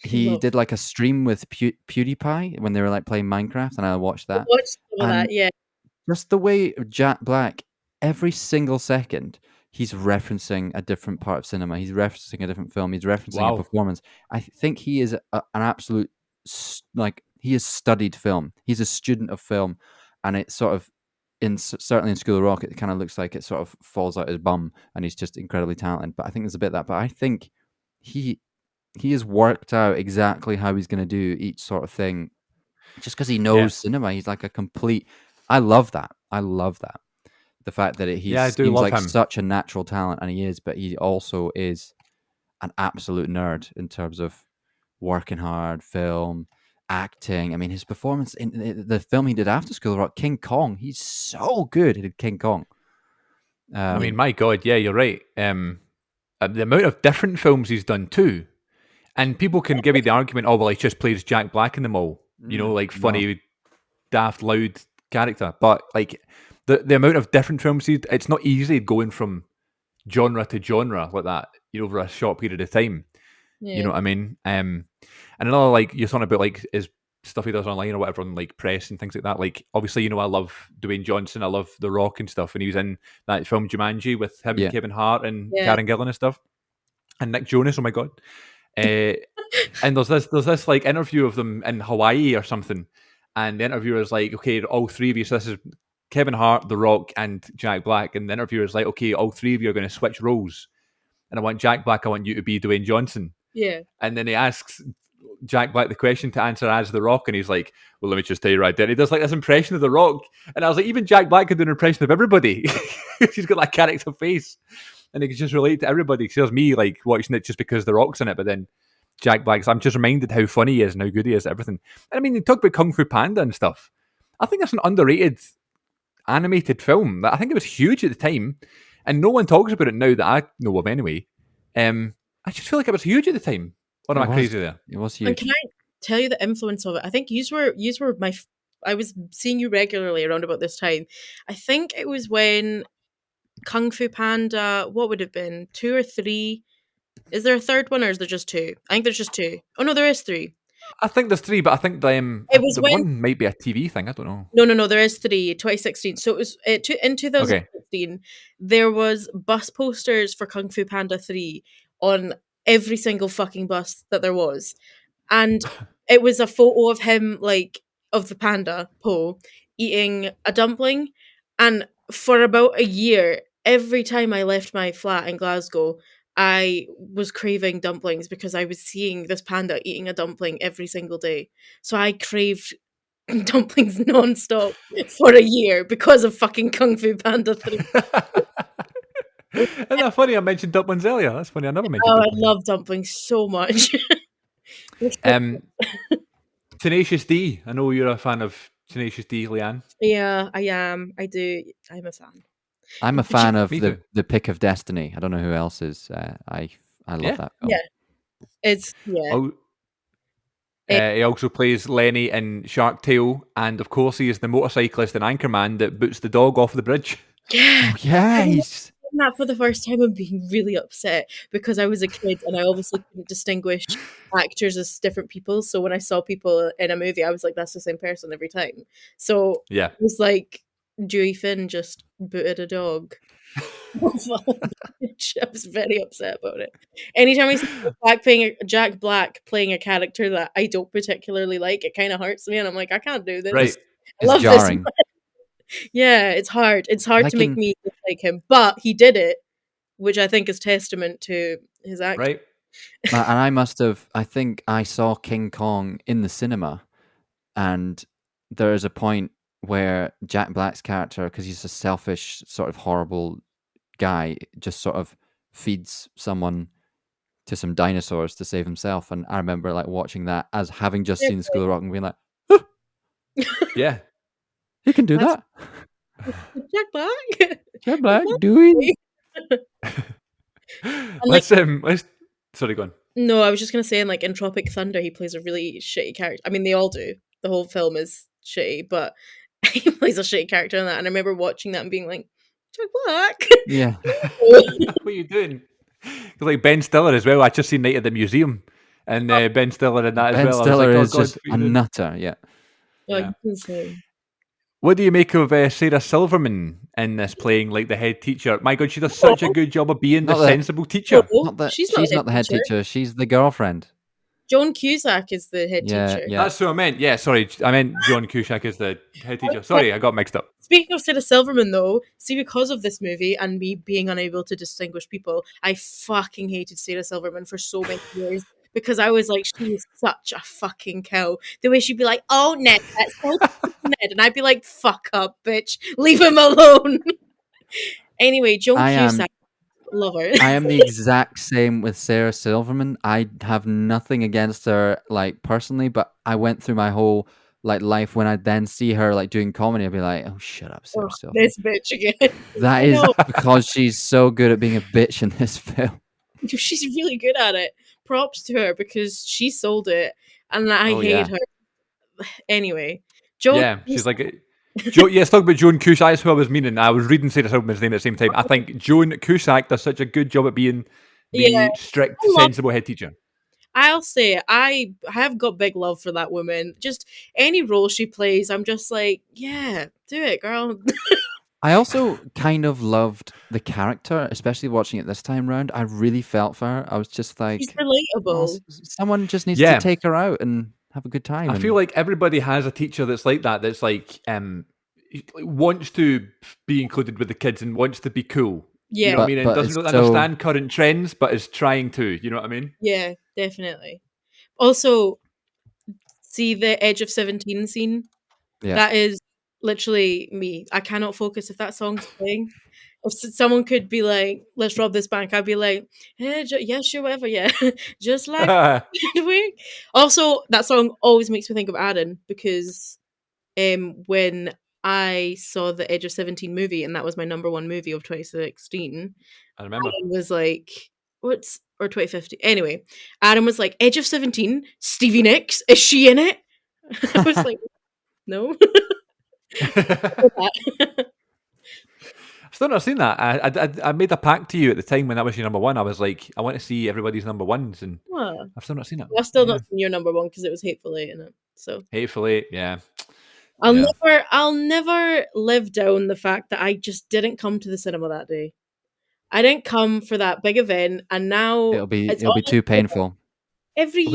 He love. did like a stream with PewDiePie when they were like playing Minecraft, and I watched that. Watch some of And that. Yeah, just the way Jack Black, every single second, he's referencing a different part of cinema. He's referencing a different film. He's referencing a Wow. performance. I think he is an absolute, like, he has studied film. He's a student of film. And it's sort of, certainly in School of Rock, it kind of looks like it sort of falls out his bum and he's just incredibly talented. But I think there's a bit of that. But I think he has worked out exactly how he's going to do each sort of thing just because he knows cinema. He's like a complete. I love that. The fact that he Yeah, I do seems love like him. such a natural talent, and he is, but he also is an absolute nerd in terms of working hard, film, acting. I mean, his performance in the film he did after School of Rock, King Kong, he's so good. He did King Kong. I mean, my God, yeah, you're right. The amount of different films he's done too, and people can give you the argument, oh well, he just plays Jack Black in them all. You know, like funny, daft, loud character. But like the amount of different films it's not easy going from genre to genre like that, you know, over a short period of time. yeah, You know what I mean? And another, like you're talking about, like is stuff he does online or whatever on like press and things like that. Like obviously, you know, I love Dwayne Johnson, I love The Rock and stuff, and he was in that film Jumanji with him, Yeah. Kevin Hart, and yeah. Karen Gillan and stuff, and Nick Jonas. Oh my God! And there's this like interview of them in Hawaii or something, and the interviewer's like, okay, all three of you. So this is Kevin Hart, The Rock, and Jack Black, and the interviewer's like, okay, all three of you are going to switch roles, and I want Jack Black, I want you to be Dwayne Johnson. Yeah. And then he asks Jack Black the question to answer as The Rock, and he's like, well, let me just tell you right there. And he does like this impression of The Rock, and I was like, even Jack Black could do an impression of everybody. He's got that character face, and he can just relate to everybody. Because there's me like watching it just because The Rock's in it, but then Jack Black's. I'm just reminded how funny he is and how good he is at everything. And I mean, you talk about Kung Fu Panda and stuff. I think that's an underrated animated film. I think it was huge at the time, and no one talks about it now that I know of anyway. I just feel like it was huge at the time. Or am I crazy there? It was And huge. can I tell you the influence of it? I think yous were I was seeing you regularly around about this time. I think it was when Kung Fu Panda, what would it have been? 2 or 3? Is there a third one or is there just 2? I think there's just 2. Oh no, there is 3. I think there's 3, but I think It was the when one might be a TV thing. I don't know. no, there is 3, 2016. So it was in 2016, there was bus posters for Kung Fu Panda 3 on every single fucking bus that there was. And it was a photo of him, like, of the panda, Po, eating a dumpling. And for about a year, every time I left my flat in Glasgow, I was craving dumplings because I was seeing this panda eating a dumpling every single day. So I craved dumplings non-stop for a year because of fucking Kung Fu Panda 3. Isn't that funny? I mentioned dumplings earlier. That's funny. I never mentioned Oh, I dumplings. love dumplings so much. Tenacious D. I know you're a fan of Tenacious D, Leanne. Yeah, I am. I do. I'm a fan. I'm a Did you- fan of Me too. the Pick of Destiny. I don't know who else is. I love Yeah. that film. Yeah. It's yeah. Oh, he also plays Lenny in Shark Tale, and of course, he is the motorcyclist and anchorman that boots the dog off the bridge. Yeah. Oh, yeah, he's Doing that for the first time and being really upset because I was a kid and I obviously couldn't distinguish actors as different people. So when I saw people in a movie, I was like, that's the same person every time. So Yeah. it was like Dewey Finn just booted a dog. I was very upset about it. Anytime I see Jack Black playing a character that I don't particularly like, it kind of hurts me, and I'm like, I can't do this. Right. I love jarring. this. Yeah, it's hard. It's hard Like to make in- me dislike him, but he did it, which I think is testament to his acting. Right. And I must have. I think I saw King Kong in the cinema, and there is a point where Jack Black's character, because he's a selfish, sort of horrible guy, just sort of feeds someone to some dinosaurs to save himself. And I remember like watching that as having just seen School of Rock and being like, Yeah. he can do That's- that. Jack Black. Jack Black doing. Let's sorry, go on. No, I was just gonna say in like in Tropic Thunder, he plays a really shitty character. I mean, they all do. The whole film is shitty, but he plays a shitty character in that. And I remember watching that and being like, Jack Black. Yeah. What are you doing? 'Cause like Ben Stiller as well. I just seen Night at the Museum, and Ben Stiller in that as Ben well. Stiller I was like, is oh, God, just what are a you doing? nutter. Yeah. Like, Yeah. insane. What do you make of Sarah Silverman in this playing like the head teacher? My God, she does such a good job of being the Not that- sensible teacher. No, She's not the head teacher. She's the girlfriend. Joan Cusack is the head Yeah, teacher. yeah. That's what I meant. Yeah, sorry. I meant John Cusack is the head teacher. Sorry, I got mixed up. Speaking of Sarah Silverman, though, see, because of this movie and me being unable to distinguish people, I fucking hated Sarah Silverman for so many years because I was like, she is such a fucking cow. The way she'd be like, oh, Ned, that's so Ned. And I'd be like, fuck up, bitch. Leave him alone. Anyway, Joan Cusack, love her. I am the exact same with Sarah Silverman. I have nothing against her, like personally, but I went through my whole like life when I then see her like doing comedy, I'd be like, oh, shut up, Sarah Silverman. This bitch again. That is because she's so good at being a bitch in this film. She's really good at it. Props to her because she sold it, and I hate her. Anyway, Joan. Yeah, she's like. Yes, talk about Joan Cusack. That's who I was meaning. I was reading Sarah Silverman's name at the same time. I think Joan Cusack does such a good job at being the strict, sensible head teacher. I'll say I have got big love for that woman. Just any role she plays, I'm just like, yeah, do it, girl. I also kind of loved the character, especially watching it this time round. I really felt for her. I was just like, she's relatable. Someone just needs to take her out and have a good time. I feel like everybody has a teacher that's like that. That's like wants to be included with the kids and wants to be cool. Yeah, you know what I mean, and doesn't really understand current trends, but is trying to. You know what I mean? Yeah, definitely. Also, see the Edge of 17 scene. Yeah. That is literally me. I cannot focus if that song's playing. If someone could be like, let's rob this bank, I'd be like, hey, yeah, sure, whatever, yeah. Just like Also, that song always makes me think of Aaron because when I saw the Edge of 17 movie, and that was my number one movie of 2016, I remember. Adam was like, or 2015. Anyway, Adam was like, Edge of 17, Stevie Nicks, is she in it? I was like, no. I've still not seen that. I made a pact to you at the time when that was your number one. I was like, I want to see everybody's number ones, and I've still not seen it. I've still not seen your number one because it was Hateful Eight in it. So Hateful Eight, yeah. I'll never live down the fact that I just didn't come to the cinema that day. I didn't come for that big event, and now it'll be too painful. Every year.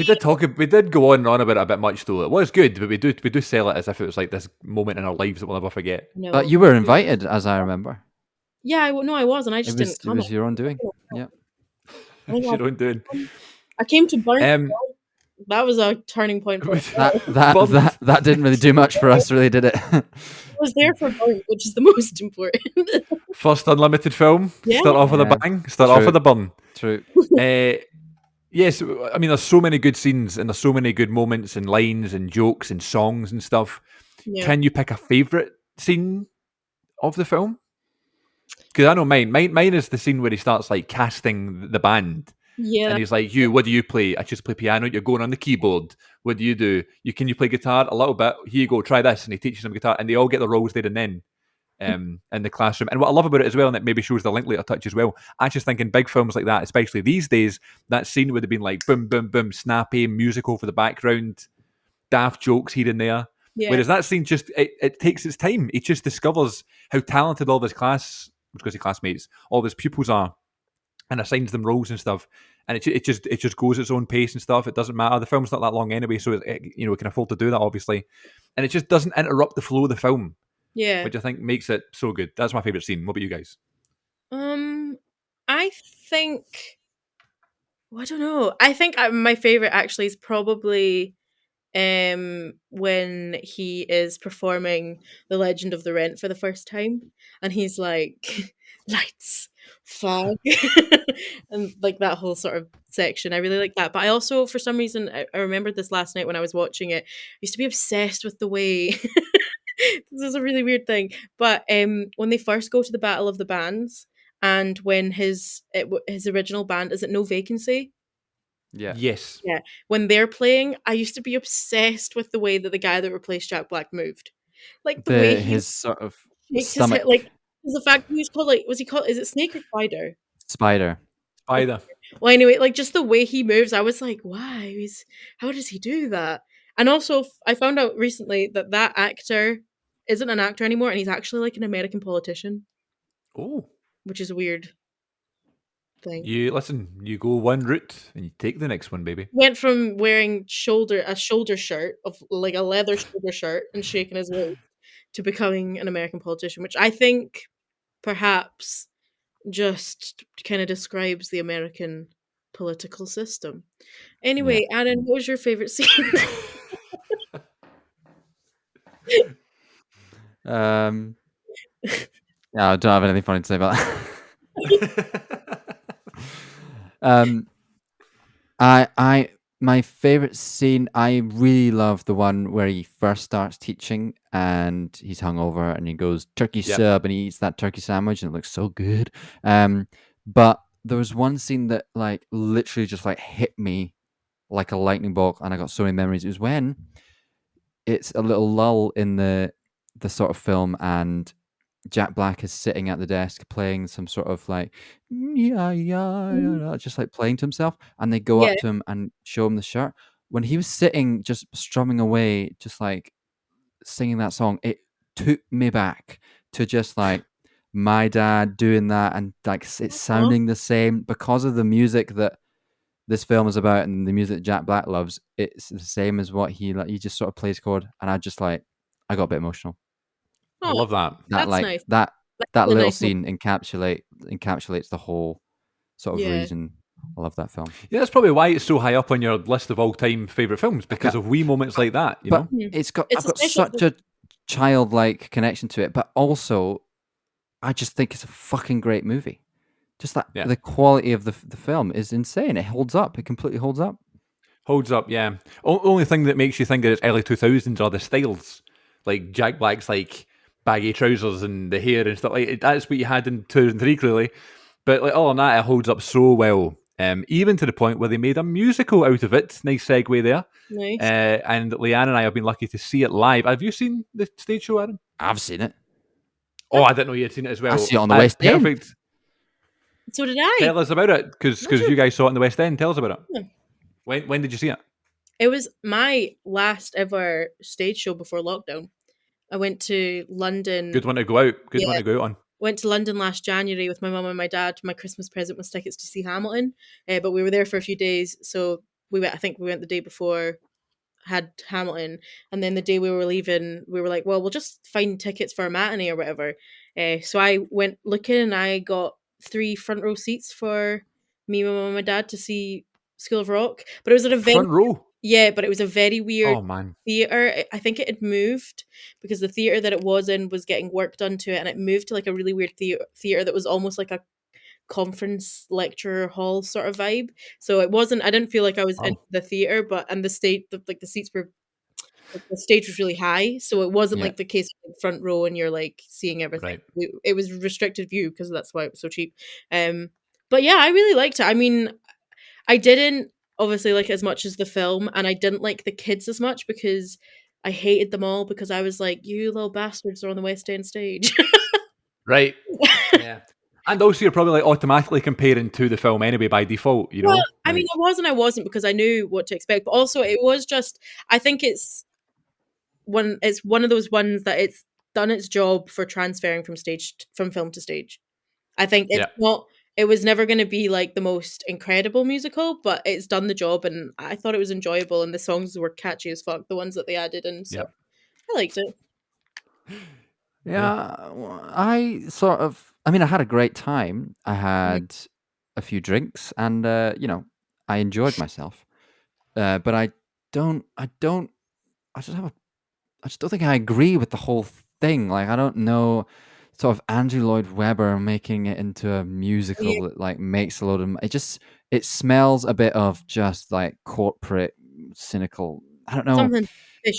We did go on and on about it a bit much though. It was good, but we do sell it as if it was like this moment in our lives that we'll never forget. No. But you were invited, as I remember. Yeah, I was, and I just didn't come. It was your own doing. Yeah. Oh my your own doing. God. I came to Burnt. Um, That was a turning point for me. That didn't really do much for us, really, did it? I was there for Burnt, which is the most important. first unlimited film. Yeah. Start off with a Yeah, bang. Start off true. with a burn. True. Yes, I mean, there's so many good scenes and there's so many good moments and lines and jokes and songs and stuff. Yeah. Can you pick a favourite scene of the film? Because I know mine. Mine is the scene where he starts like casting the band. Yeah. And he's like, "You, what do you play? I just play piano. You're going on the keyboard. What do? Can you play guitar a little bit? Here you go, try this." And he teaches them guitar, and they all get the roles there and then in the classroom. And what I love about it as well, and it maybe shows the Linklater touch as well. I just think in big films like that, especially these days, that scene would have been like boom, boom, boom, snappy, musical for the background, daft jokes here and there. Yeah. Whereas that scene just it takes its time. He just discovers how talented all of his classmates, all of his pupils are, and assigns them roles and stuff. And it just goes its own pace and stuff. It doesn't matter. The film's not that long anyway, so it can afford to do that, obviously. And it just doesn't interrupt the flow of the film, Yeah. which I think makes it so good. That's my favorite scene. What about you guys? I think. Well, I don't know. I think my favorite actually is probably when he is performing The Legend of the Rent for the first time, and he's like lights, fog, and like that whole sort of section. I really like that. But I also, for some reason, I remembered this last night when I was watching it. I used to be obsessed with the way. This is a really weird thing, but when they first go to the Battle of the Bands, and when his original band, is it No Vacancy? Yeah. Yes. Yeah, when they're playing, I used to be obsessed with the way that the guy that replaced Jack Black moved, like the way he His sort of shakes his stomach. head, like the fact he was called was he called? Is it Snake or Spider? Spider. Spider. Well, anyway, like just the way he moves, I was like, why? How does he do that? And also, I found out recently that that actor isn't an actor anymore, and he's actually like an American politician, Oh. which is a weird thing. You go one route and you take the next one, baby. Went from wearing a shoulder shirt of like a leather shoulder shirt and shaking his waist to becoming an American politician, which I think perhaps just kind of describes the American political system. Anyway, Aaron, what was your favorite scene? Yeah, I don't have anything funny to say about that. My favorite scene, I really love the one where he first starts teaching and he's hungover and he goes turkey sub and he eats that turkey sandwich and it looks so good. But there was one scene that like literally just like hit me like a lightning bolt and I got so many memories. It was when it's a little lull in the sort of film and Jack Black is sitting at the desk playing some sort of like just like playing to himself, and they go up to him and show him the shirt. When he was sitting just strumming away, just like singing that song, it took me back to just like my dad doing that and like it's sounding the same because of the music that this film is about and the music that Jack Black loves. It's the same as what he just sort of plays chord, and I got a bit emotional. I love that. That's nice. That a little nice scene encapsulates the whole sort of reason I love that film. Yeah, that's probably why it's so high up on your list of all-time favorite films because of wee moments like that. You know, I've got such a childlike connection to it, but also I just think it's a fucking great movie. Just that the quality of the film is insane. It holds up. It completely holds up. Holds up, yeah. Only thing that makes you think that it's early 2000s are the styles, like Jack Black's like baggy trousers and the hair and stuff like that's what you had in 2003 clearly, but like all of that, it holds up so well, even to the point where they made a musical out of it. Nice segue there. Nice. And Leanne and I have been lucky to see it live. Have you seen the stage show, Aaron? I've seen it. Oh, I didn't know you had seen it as well. I see it on the West End. Perfect. So did I. Tell us about it, because you guys saw it in the West End. Tell us about it. Yeah. When did you see it? It was my last ever stage show before lockdown. I went to London. Good one to go out. Good one to go out on. Went to London last January with my mum and my dad. My Christmas present was tickets to see Hamilton, but we were there for a few days. So we went. I think we went the day before, had Hamilton, and then the day we were leaving, we were like, well, we'll just find tickets for a matinee or whatever. So I went looking, and I got 3 front row seats for me, my mum, and my dad to see School of Rock, but it was at a very Front row. but it was a very weird Oh man. theater. I think it had moved because the theater that it was in was getting work done to it, and it moved to like a really weird theater that was almost like a conference lecture hall sort of vibe. So it wasn't. I didn't feel like I was in Oh. the theater, but and the stage, like the seats were, like, the stage was really high, so it wasn't Yeah. like the case of front row and you're like seeing everything. Right. It was restricted view because that's why it was so cheap. But yeah, I really liked it. I mean, I didn't obviously like it as much as the film, and I didn't like the kids as much because I hated them all because I was like, you little bastards are on the West End stage. Right. Yeah. And also, you're probably like automatically comparing to the film anyway by default. You Well, know. I mean, Like, I was and I wasn't because I knew what to expect, but also it was just, I think it's one of those ones that it's done its job for transferring from film to stage. I think yeah. it was never going to be like the most incredible musical, but it's done the job, and I thought it was enjoyable, and the songs were catchy as fuck, the ones that they added, and so Yep. I liked it. Yeah, I mean, I had a great time. I had a few drinks and, I enjoyed myself. But I just have a, I just don't think I agree with the whole thing. Like, I don't know, sort of Andrew Lloyd Webber making it into a musical Yeah, that like makes a load of, it smells a bit of just like corporate, cynical. I don't know. something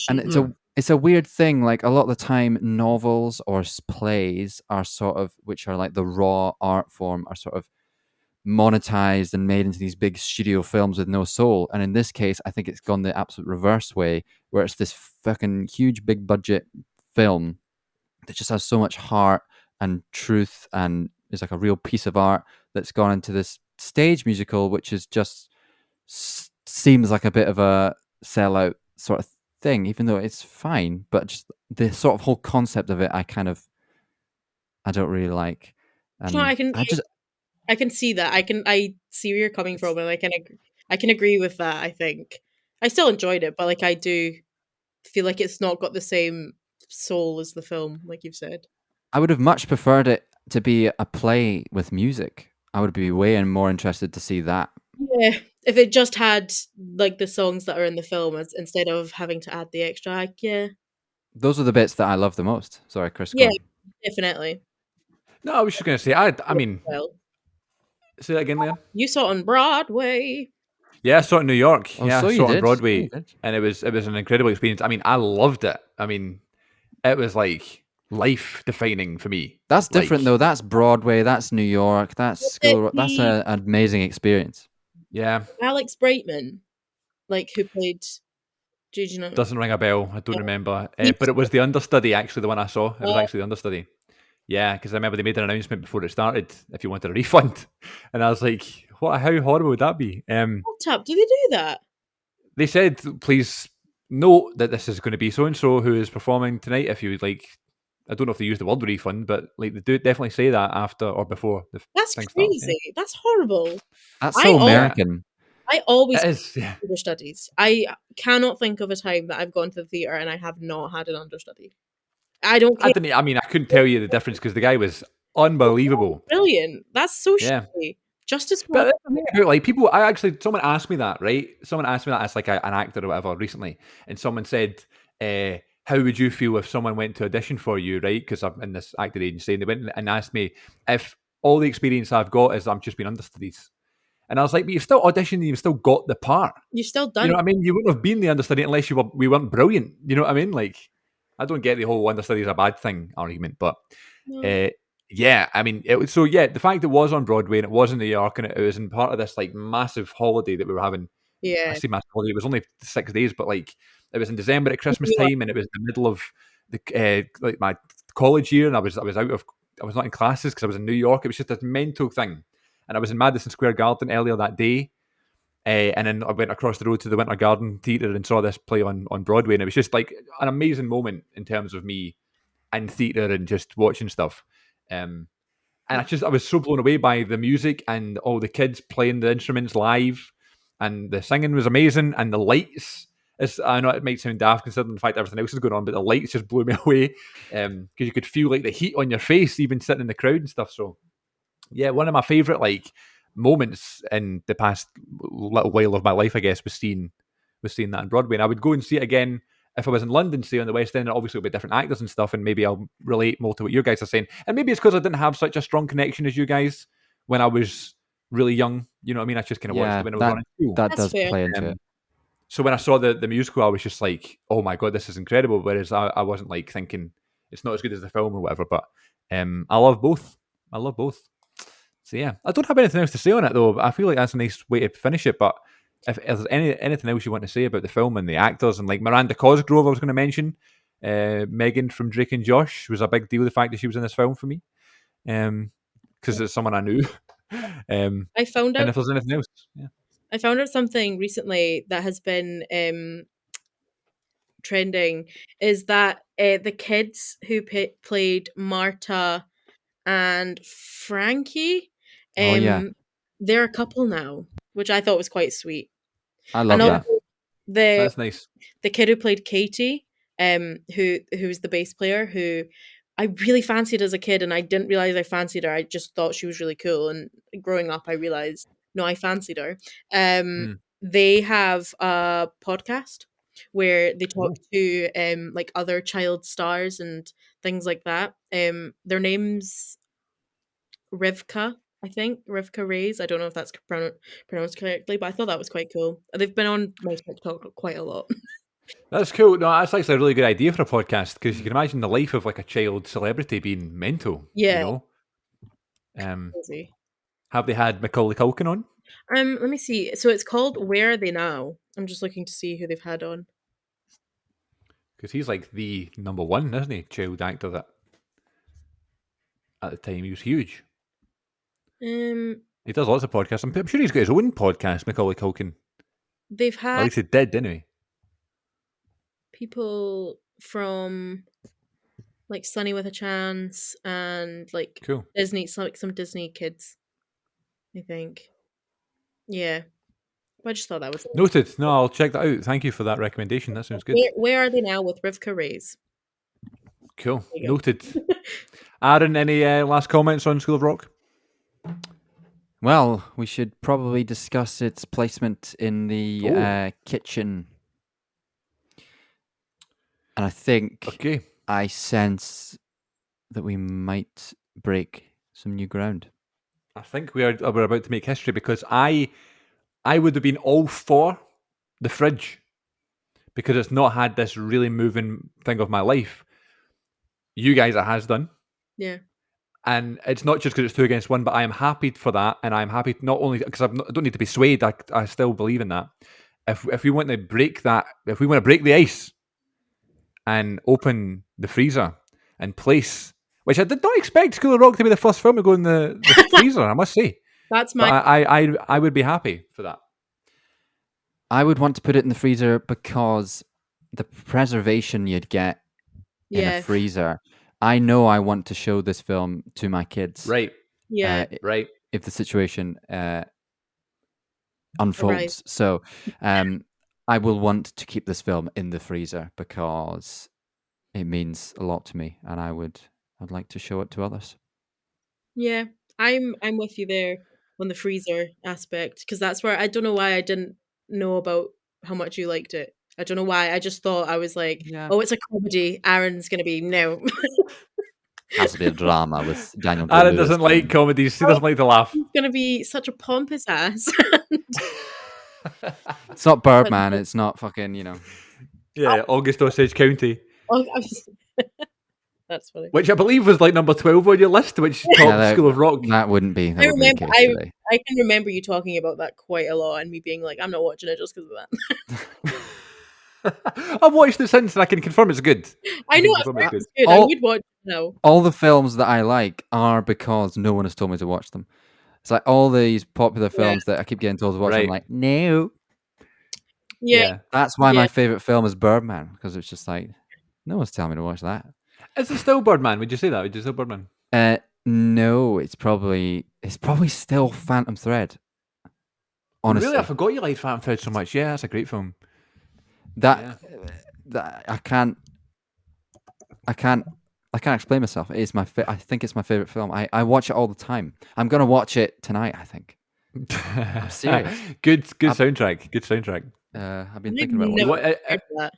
And fishy. it's a weird thing. Like a lot of the time, novels or plays are sort of, which are like the raw art form, are sort of monetized and made into these big studio films with no soul. And in this case, I think it's gone the absolute reverse way, where it's this fucking huge, big budget film that just has so much heart and truth, and is like a real piece of art that's gone into this stage musical, which is just seems like a bit of a sellout sort of thing, even though it's fine. But just the sort of whole concept of it, I don't really like. No, And I can see that. I see where you're coming from, and I can agree with that. I think I still enjoyed it, but like I do feel like it's not got the same soul as the film, like you've said. I would have much preferred it to be a play with music. I would be way more interested to see that. Yeah, if it just had like the songs that are in the film instead of having to add the extra, yeah, Those are the bits that I love the most. Sorry, Chris, go yeah, on. definitely. No, I was just gonna say. I mean, Well, say that again, Leon. you saw it on Broadway. Yeah, I saw it in New York. Oh, Yeah, I so you saw it on did. So you Broadway, did. and it was an incredible experience. I mean, I loved it. I mean, it was like life defining for me. That's different Like, though. That's Broadway. That's New York. That's Was it school. That's the an amazing experience. yeah, Alex Brightman, like who played? Did you know? doesn't ring a bell. I don't remember. He But it was the understudy actually, the one I saw. It was was actually the understudy. Yeah, because I remember they made an announcement before it started if you wanted a refund, and I was like, "What? How horrible would that be?" Top. Do they do that? They said, "Please note that this is going to be so and so who is performing tonight. If you would like, I don't know if they use the word refund, but like they do definitely say that after or before the That's thing starts." Yeah, crazy. That's horrible. That's I so al- yeah, American. I always it is. Yeah. understudies. I cannot think of a time that I've gone to the theater and I have not had an understudy. I don't I care. didn't. I mean, I couldn't tell you the difference because the guy was unbelievable. Brilliant. That's so Yeah. shitty. Just as But well. that's the thing about, like people, someone asked me that, right? Someone asked me that as like an actor or whatever recently, and someone said, "How would you feel if someone went to audition for you, right?" Because I'm in this acting agency, and they went and asked me if all the experience I've got is I'm just been understudies, and I was like, "But you've still auditioned, and you've still got the part." You've still You done know it. what I mean? You wouldn't have been the understudy unless we weren't brilliant. You know what I mean? Like, I don't get the whole understudy is a bad thing argument, but No. uh, yeah, I mean, it was so yeah. The fact it was on Broadway and it was in New York and it was in part of this like massive holiday that we were having. I Yeah. say massive holiday; it was only 6 days, but like it was in December at Christmas time, and it was the middle of the like my college year, and I was not in classes because I was in New York. It was just this mental thing, and I was in Madison Square Garden earlier that day. And then I went across the road to the Winter Garden Theatre and saw this play on Broadway, and it was just like an amazing moment in terms of me in theatre and just watching stuff. And I was so blown away by the music and all the kids playing the instruments live, and the singing was amazing, and the lights. I know it might sound daft considering the fact everything else is going on, but the lights just blew me away because you could feel like the heat on your face even sitting in the crowd and stuff. So yeah, one of my favorite like moments in the past little while of my life, I guess, was seeing that on Broadway. And I would go and see it again if I was in London, say on the West End. Obviously, it'll be different actors and stuff, and maybe I'll relate more to what you guys are saying. And maybe it's because I didn't have such a strong connection as you guys when I was really young. You know what I mean? I just kind of watched it when I was on in school. that That's does fair. play into it. So when I saw the musical, I was just like, "Oh my god, this is incredible!" Whereas I wasn't like thinking it's not as good as the film or whatever. But I love both. I love both. So yeah, I don't have anything else to say on it though. I feel like that's a nice way to finish it. But if there's anything else you want to say about the film and the actors and like Miranda Cosgrove, I was going to mention, Megan from Drake and Josh was a big deal. The fact that she was in this film for me, because it's someone I knew. I found And out if there's anything else, yeah. I found out something recently that has been trending is that the kids who played Marta and Frankie, Oh yeah, they're a couple now, which I thought was quite sweet. I love And that. also the That's nice. the kid who played Katie, who's the bass player, who I really fancied as a kid, and I didn't realize I fancied her. I just thought she was really cool, and growing up, I realized no, I fancied her. Mm. They have a podcast where they talk Oh. to like other child stars and things like that. Their names Rivka, I think Rivka Reyes. I don't know if that's pronounced correctly, but I thought that was quite cool. They've been on my TikTok quite a lot. That's cool. No, that's actually a really good idea for a podcast because you can imagine the life of like a child celebrity being mental. Yeah. You know. Crazy. Have they had Macaulay Culkin on? Let me see. So it's called Where Are They Now? I'm just looking to see who they've had on. Because he's like the number one, isn't he? Child actor that at the time he was huge. Um, He does lots of podcasts. I'm sure he's got his own podcast, Macaulay Culkin. they've At had least he did, didn't he? people from like Sunny with a Chance and like Cool. Disney, like some Disney kids, I think. Yeah, I just thought that was Noted. No, I'll check that out. Thank you for that recommendation. That sounds good. Where Are They Now with Rivka Reyes. Cool. There you go. Noted. Aaron, any last comments on School of Rock? Well, we should probably discuss its placement in the kitchen. And I think Okay. I sense that we might break some new ground. I think we're about to make history because I would have been all for the fridge because it's not had this really moving thing of my life. You guys, it has done. Yeah. And it's not just because it's 2 against 1, but I am happy for that. And I'm happy not only because I don't need to be swayed. I still believe in that. If we want to break that, if we want to break the ice and open the freezer and place, which I did not expect School of Rock to be the first film to go in the freezer, I must say. That's But my I would be happy for that. I would want to put it in the freezer because the preservation you'd get in yeah. a freezer. I know I want to show this film to my kids. Right. Yeah. Right. If the situation unfolds. So I will want to keep this film in the freezer because it means a lot to me and I'd like to show it to others. Yeah. I'm with you there on the freezer aspect because that's where I don't know why I didn't know about how much you liked it. I don't know why. I just thought I was like, Yeah. oh, it's a comedy. Aaron's gonna be no. Has to be a drama with Daniel. Aaron Day-Lewis doesn't like comedies. He doesn't like to laugh. He's gonna be such a pompous ass. It's not Birdman. It's not fucking, Yeah, August Osage County. That's funny. Which I believe was like number 12 on your list, which topped School of Rock. That wouldn't be. That I wouldn't be the remember. case today. I can remember you talking about that quite a lot, and me being like, "I'm not watching it just because of that." I've watched it since, and I can confirm it's good. I know confirm it's it's good. I would watch it now. All the films that I like are because no one has told me to watch them. It's like all these popular films that I keep getting told to watch. Right. I'm like, no. Yeah. That's why Yeah. my favorite film is Birdman, because it's just like, no one's telling me to watch that. Is it still Birdman? Would you say that? Would you say Birdman? No, it's probably still Phantom Thread. Honestly, Really, I forgot you liked Phantom Thread so much. Yeah, that's a great film. that I can't explain myself. It is I think it's my favorite film. I watch it all the time. I'm gonna watch it tonight, I think. I'm serious. Good I've- soundtrack. Good soundtrack. I've been I've thinking about never one. heard of that.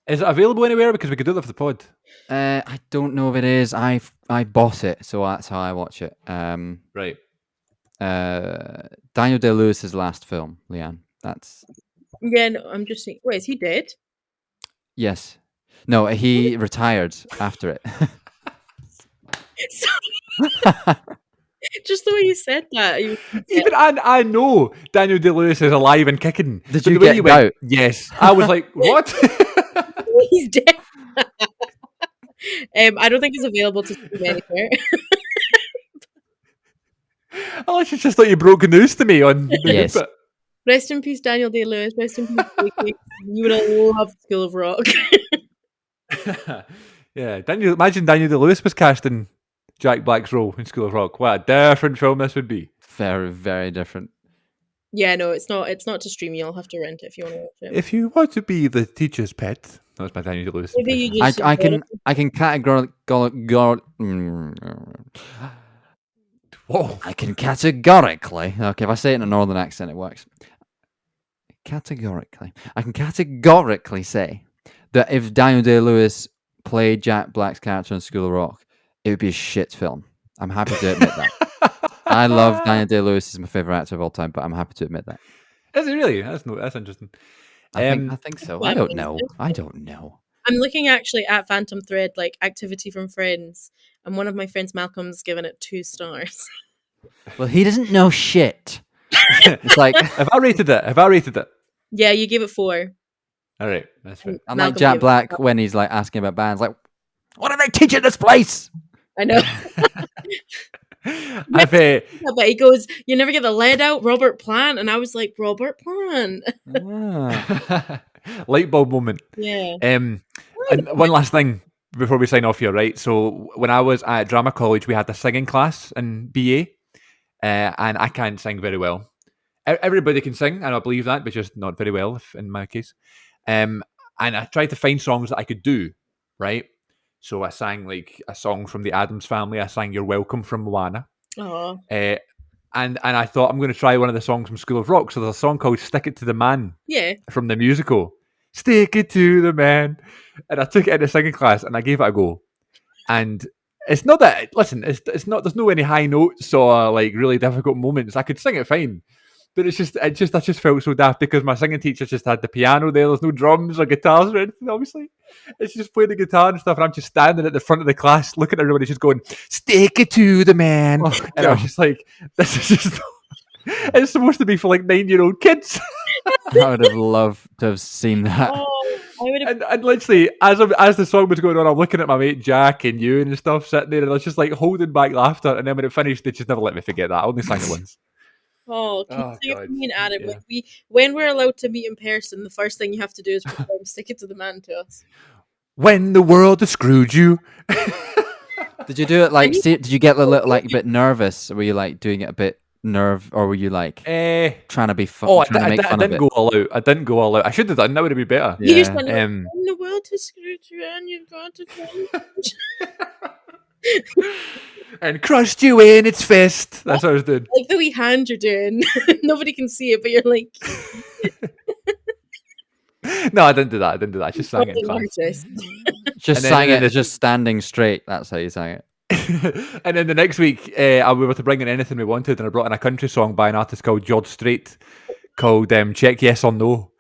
Is it available anywhere? Because we could do that for the pod. I don't know if it is. I bought it, so that's how I watch it. Right. Daniel Day-Lewis's last film, Leanne. That's Yeah, no, I'm just saying. Wait, is he dead? yes. No, he retired after it. Just the way you said that. Even I know Daniel Day-Lewis is alive and kicking. Did but you the way get you went, doubt? yes. I was like, what? He's dead. I don't think it's available to stream anywhere. I actually just thought you broke news to me on the Yes. good bit. Rest in peace, Daniel Day-Lewis. Rest in peace, JK. You would have loved School of Rock. Yeah, imagine Daniel Day-Lewis was casting Jack Black's role in School of Rock. What a different film this would be. Very, very different. Yeah, no, it's not. It's not to stream. You'll have to rent it if you want to watch it. If you want to be the teacher's pet, that was my Daniel Day-Lewis Maybe impression. you just. I can categorically Whoa. I can categorically, okay, if I say it in a northern accent, it works. Categorically, I can categorically say that if Daniel Day-Lewis played Jack Black's character in School of Rock, it would be a shit film. I'm happy to admit that. I love Daniel Day-Lewis; he's my favorite actor of all time, but I'm happy to admit that. Is it really? That's interesting. I think so. well, I don't I know. mean, I don't know. I'm looking actually at Phantom Thread, like activity from friends, and one of my friends, Malcolm's, given it 2 stars. Well, he doesn't know shit. It's like Have I rated it? Yeah, you gave it 4. All right, that's right. I'm Malcolm like Jack gave it Black 4. when he's like asking about bands, like, what do they teach at this place? I know. I've But he goes, "You never get the lead out, Robert Plant," and I was like, "Robert Plant." Ah. light bulb moment. Yeah. And one last thing before we sign off here, right? So when I was at drama college, we had a singing class in BA, and I can't sing very well. Everybody can sing, and I believe that, but just not very well, in my case. And I tried to find songs that I could do, right? So I sang like a song from the Addams Family. I sang "You're Welcome" from Moana. Oh. And I thought I'm going to try one of the songs from School of Rock. So there's a song called "Stick It to the Man" Yeah. from the musical. Stick it to the man. And I took it into singing class and I gave it a go. And it's not that, listen, it's not, there's no any high notes or like really difficult moments. I could sing it fine. But I just felt so daft because my singing teacher just had the piano there. There's no drums or guitars or anything, obviously. It's just playing the guitar and stuff. And I'm just standing at the front of the class looking at everybody just going, "Stick it to the man." Oh, and I was just like, this is just, it's supposed to be for like 9-year-old kids. I would have loved to have seen that. Oh, I would have. And literally, as the song was going on, I'm looking at my mate Jack and you and stuff sitting there, and I was just like holding back laughter. And then when it finished, they just never let me forget that. I only sang it once. Oh, can Oh, you sing it for God. me and Adam? Yeah. When we're allowed to meet in person, the first thing you have to do is perform "Stick It to the Man" to us. When the world has screwed you. Did you do it like? Did you get a little like a bit nervous? Were you like doing it a bit or were you like trying to be fun? Oh, trying to make I fun of didn't it? go all out. I didn't go all out. I should have done. That would have been better. You just Yeah. went, like, Um, "When the world has screwed you and you've got to change." and crushed you in its fist. That's what I was doing. Like the wee hand you're doing. Nobody can see it, but you're like, No, I didn't do that. I just sang it in fucking class. artist. Just And sang then it, just standing straight. That's how you sang it. And then the next week, we were to bring in anything we wanted, and I brought in a country song by an artist called George Strait called "Check Yes or No."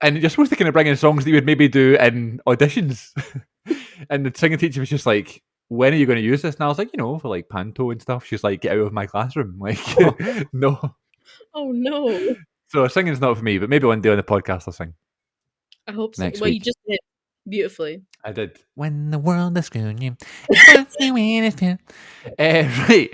And you're supposed to kind of bring in songs that you would maybe do in auditions. And the singing teacher was just like, "When are you going to use this?" And I was like, for like panto and stuff. She's like, "Get out of my classroom!" Like, no. Oh no. So singing's not for me, but maybe one day on the podcast I'll sing. I hope so. Next Well, you week. just did beautifully. I did. When the world is screwing you. Right.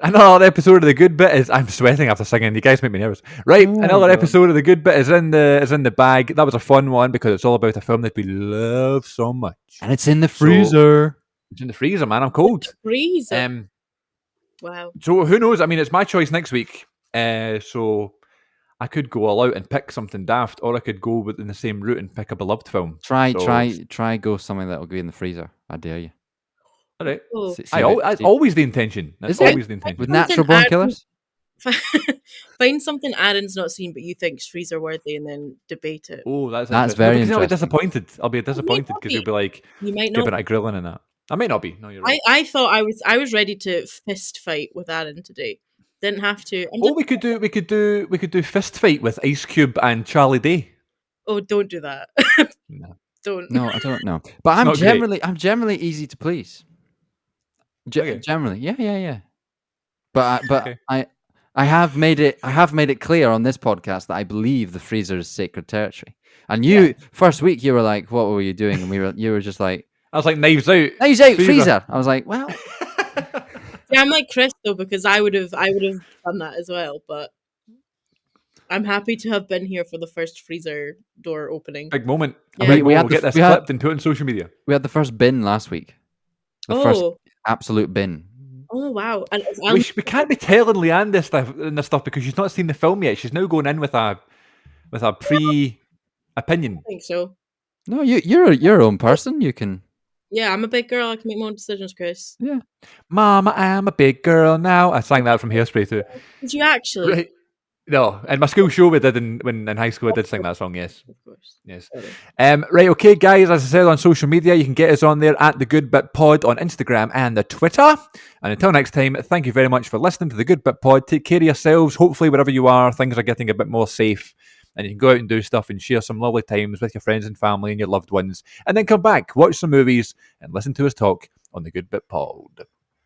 Another episode of The Good Bit is... I'm sweating after singing. You guys make me nervous. Right. Oh, Another God. episode of The Good Bit is in the bag. That was a fun one because it's all about a film that we love so much. And it's in the So- freezer. It's in the freezer, man. I'm cold. Freezer. Wow. So who knows? I mean, it's my choice next week. So I could go all out and pick something daft, or I could go within the same route and pick a beloved film. Try So- go something that will be in the freezer. I dare you. All right. Oh. See That's if it- always the intention. That's Is it? always the intention. With Something natural born Adam- killers? Find something Aaron's not seen but you think's freezer worthy, and then debate it. Oh, that's That's interesting. very Because I'll be interesting. disappointed. I'll be You might disappointed not because you'll be. be like You might giving not. it a grilling and that. I may not be. No, you're right. I thought I was ready to fist fight with Aaron today. Didn't have to. Oh, we could do fist fight with Ice Cube and Charlie Day. Oh, don't do that. No. Don't. No, I don't know. But not great. I'm generally easy to please. Okay. Generally, yeah. But Okay. I have made it clear on this podcast that I believe the freezer is sacred territory. And you first week you were like, "What were you doing?" And you were just like, I was like, Knives Out. "Knives Out, freezer." I was like, "Well." Yeah, I'm like Chris though, because I would have done that as well. But I'm happy to have been here for the first freezer door opening. Big moment. Yeah. Big We moment. had We'll the- get this we had- clipped and put it on social media. We had the first bin last week. The first Oh, absolute bin. oh wow! And is Alan- We can't be telling Leanne this stuff because she's not seen the film yet. She's now going in with a pre-opinion. I think so. No, you're your own person. You can. Yeah, I'm a big girl. I can make my own decisions, Chris. Mama, I'm a big girl now. I sang that from Hairspray too. Did you actually? Right. No, in my school show we did in high school I did sing that song. Yes. Of course. Yes. Sorry. Right, okay, guys, as I said on social media, you can get us on there at The Good Bit Pod on Instagram and the Twitter. And until next time, thank you very much for listening to The Good Bit Pod. Take care of yourselves. Hopefully, wherever you are, things are getting a bit more safe. And you can go out and do stuff and share some lovely times with your friends and family and your loved ones. And then come back, watch some movies, and listen to us talk on The Good Bit Pod.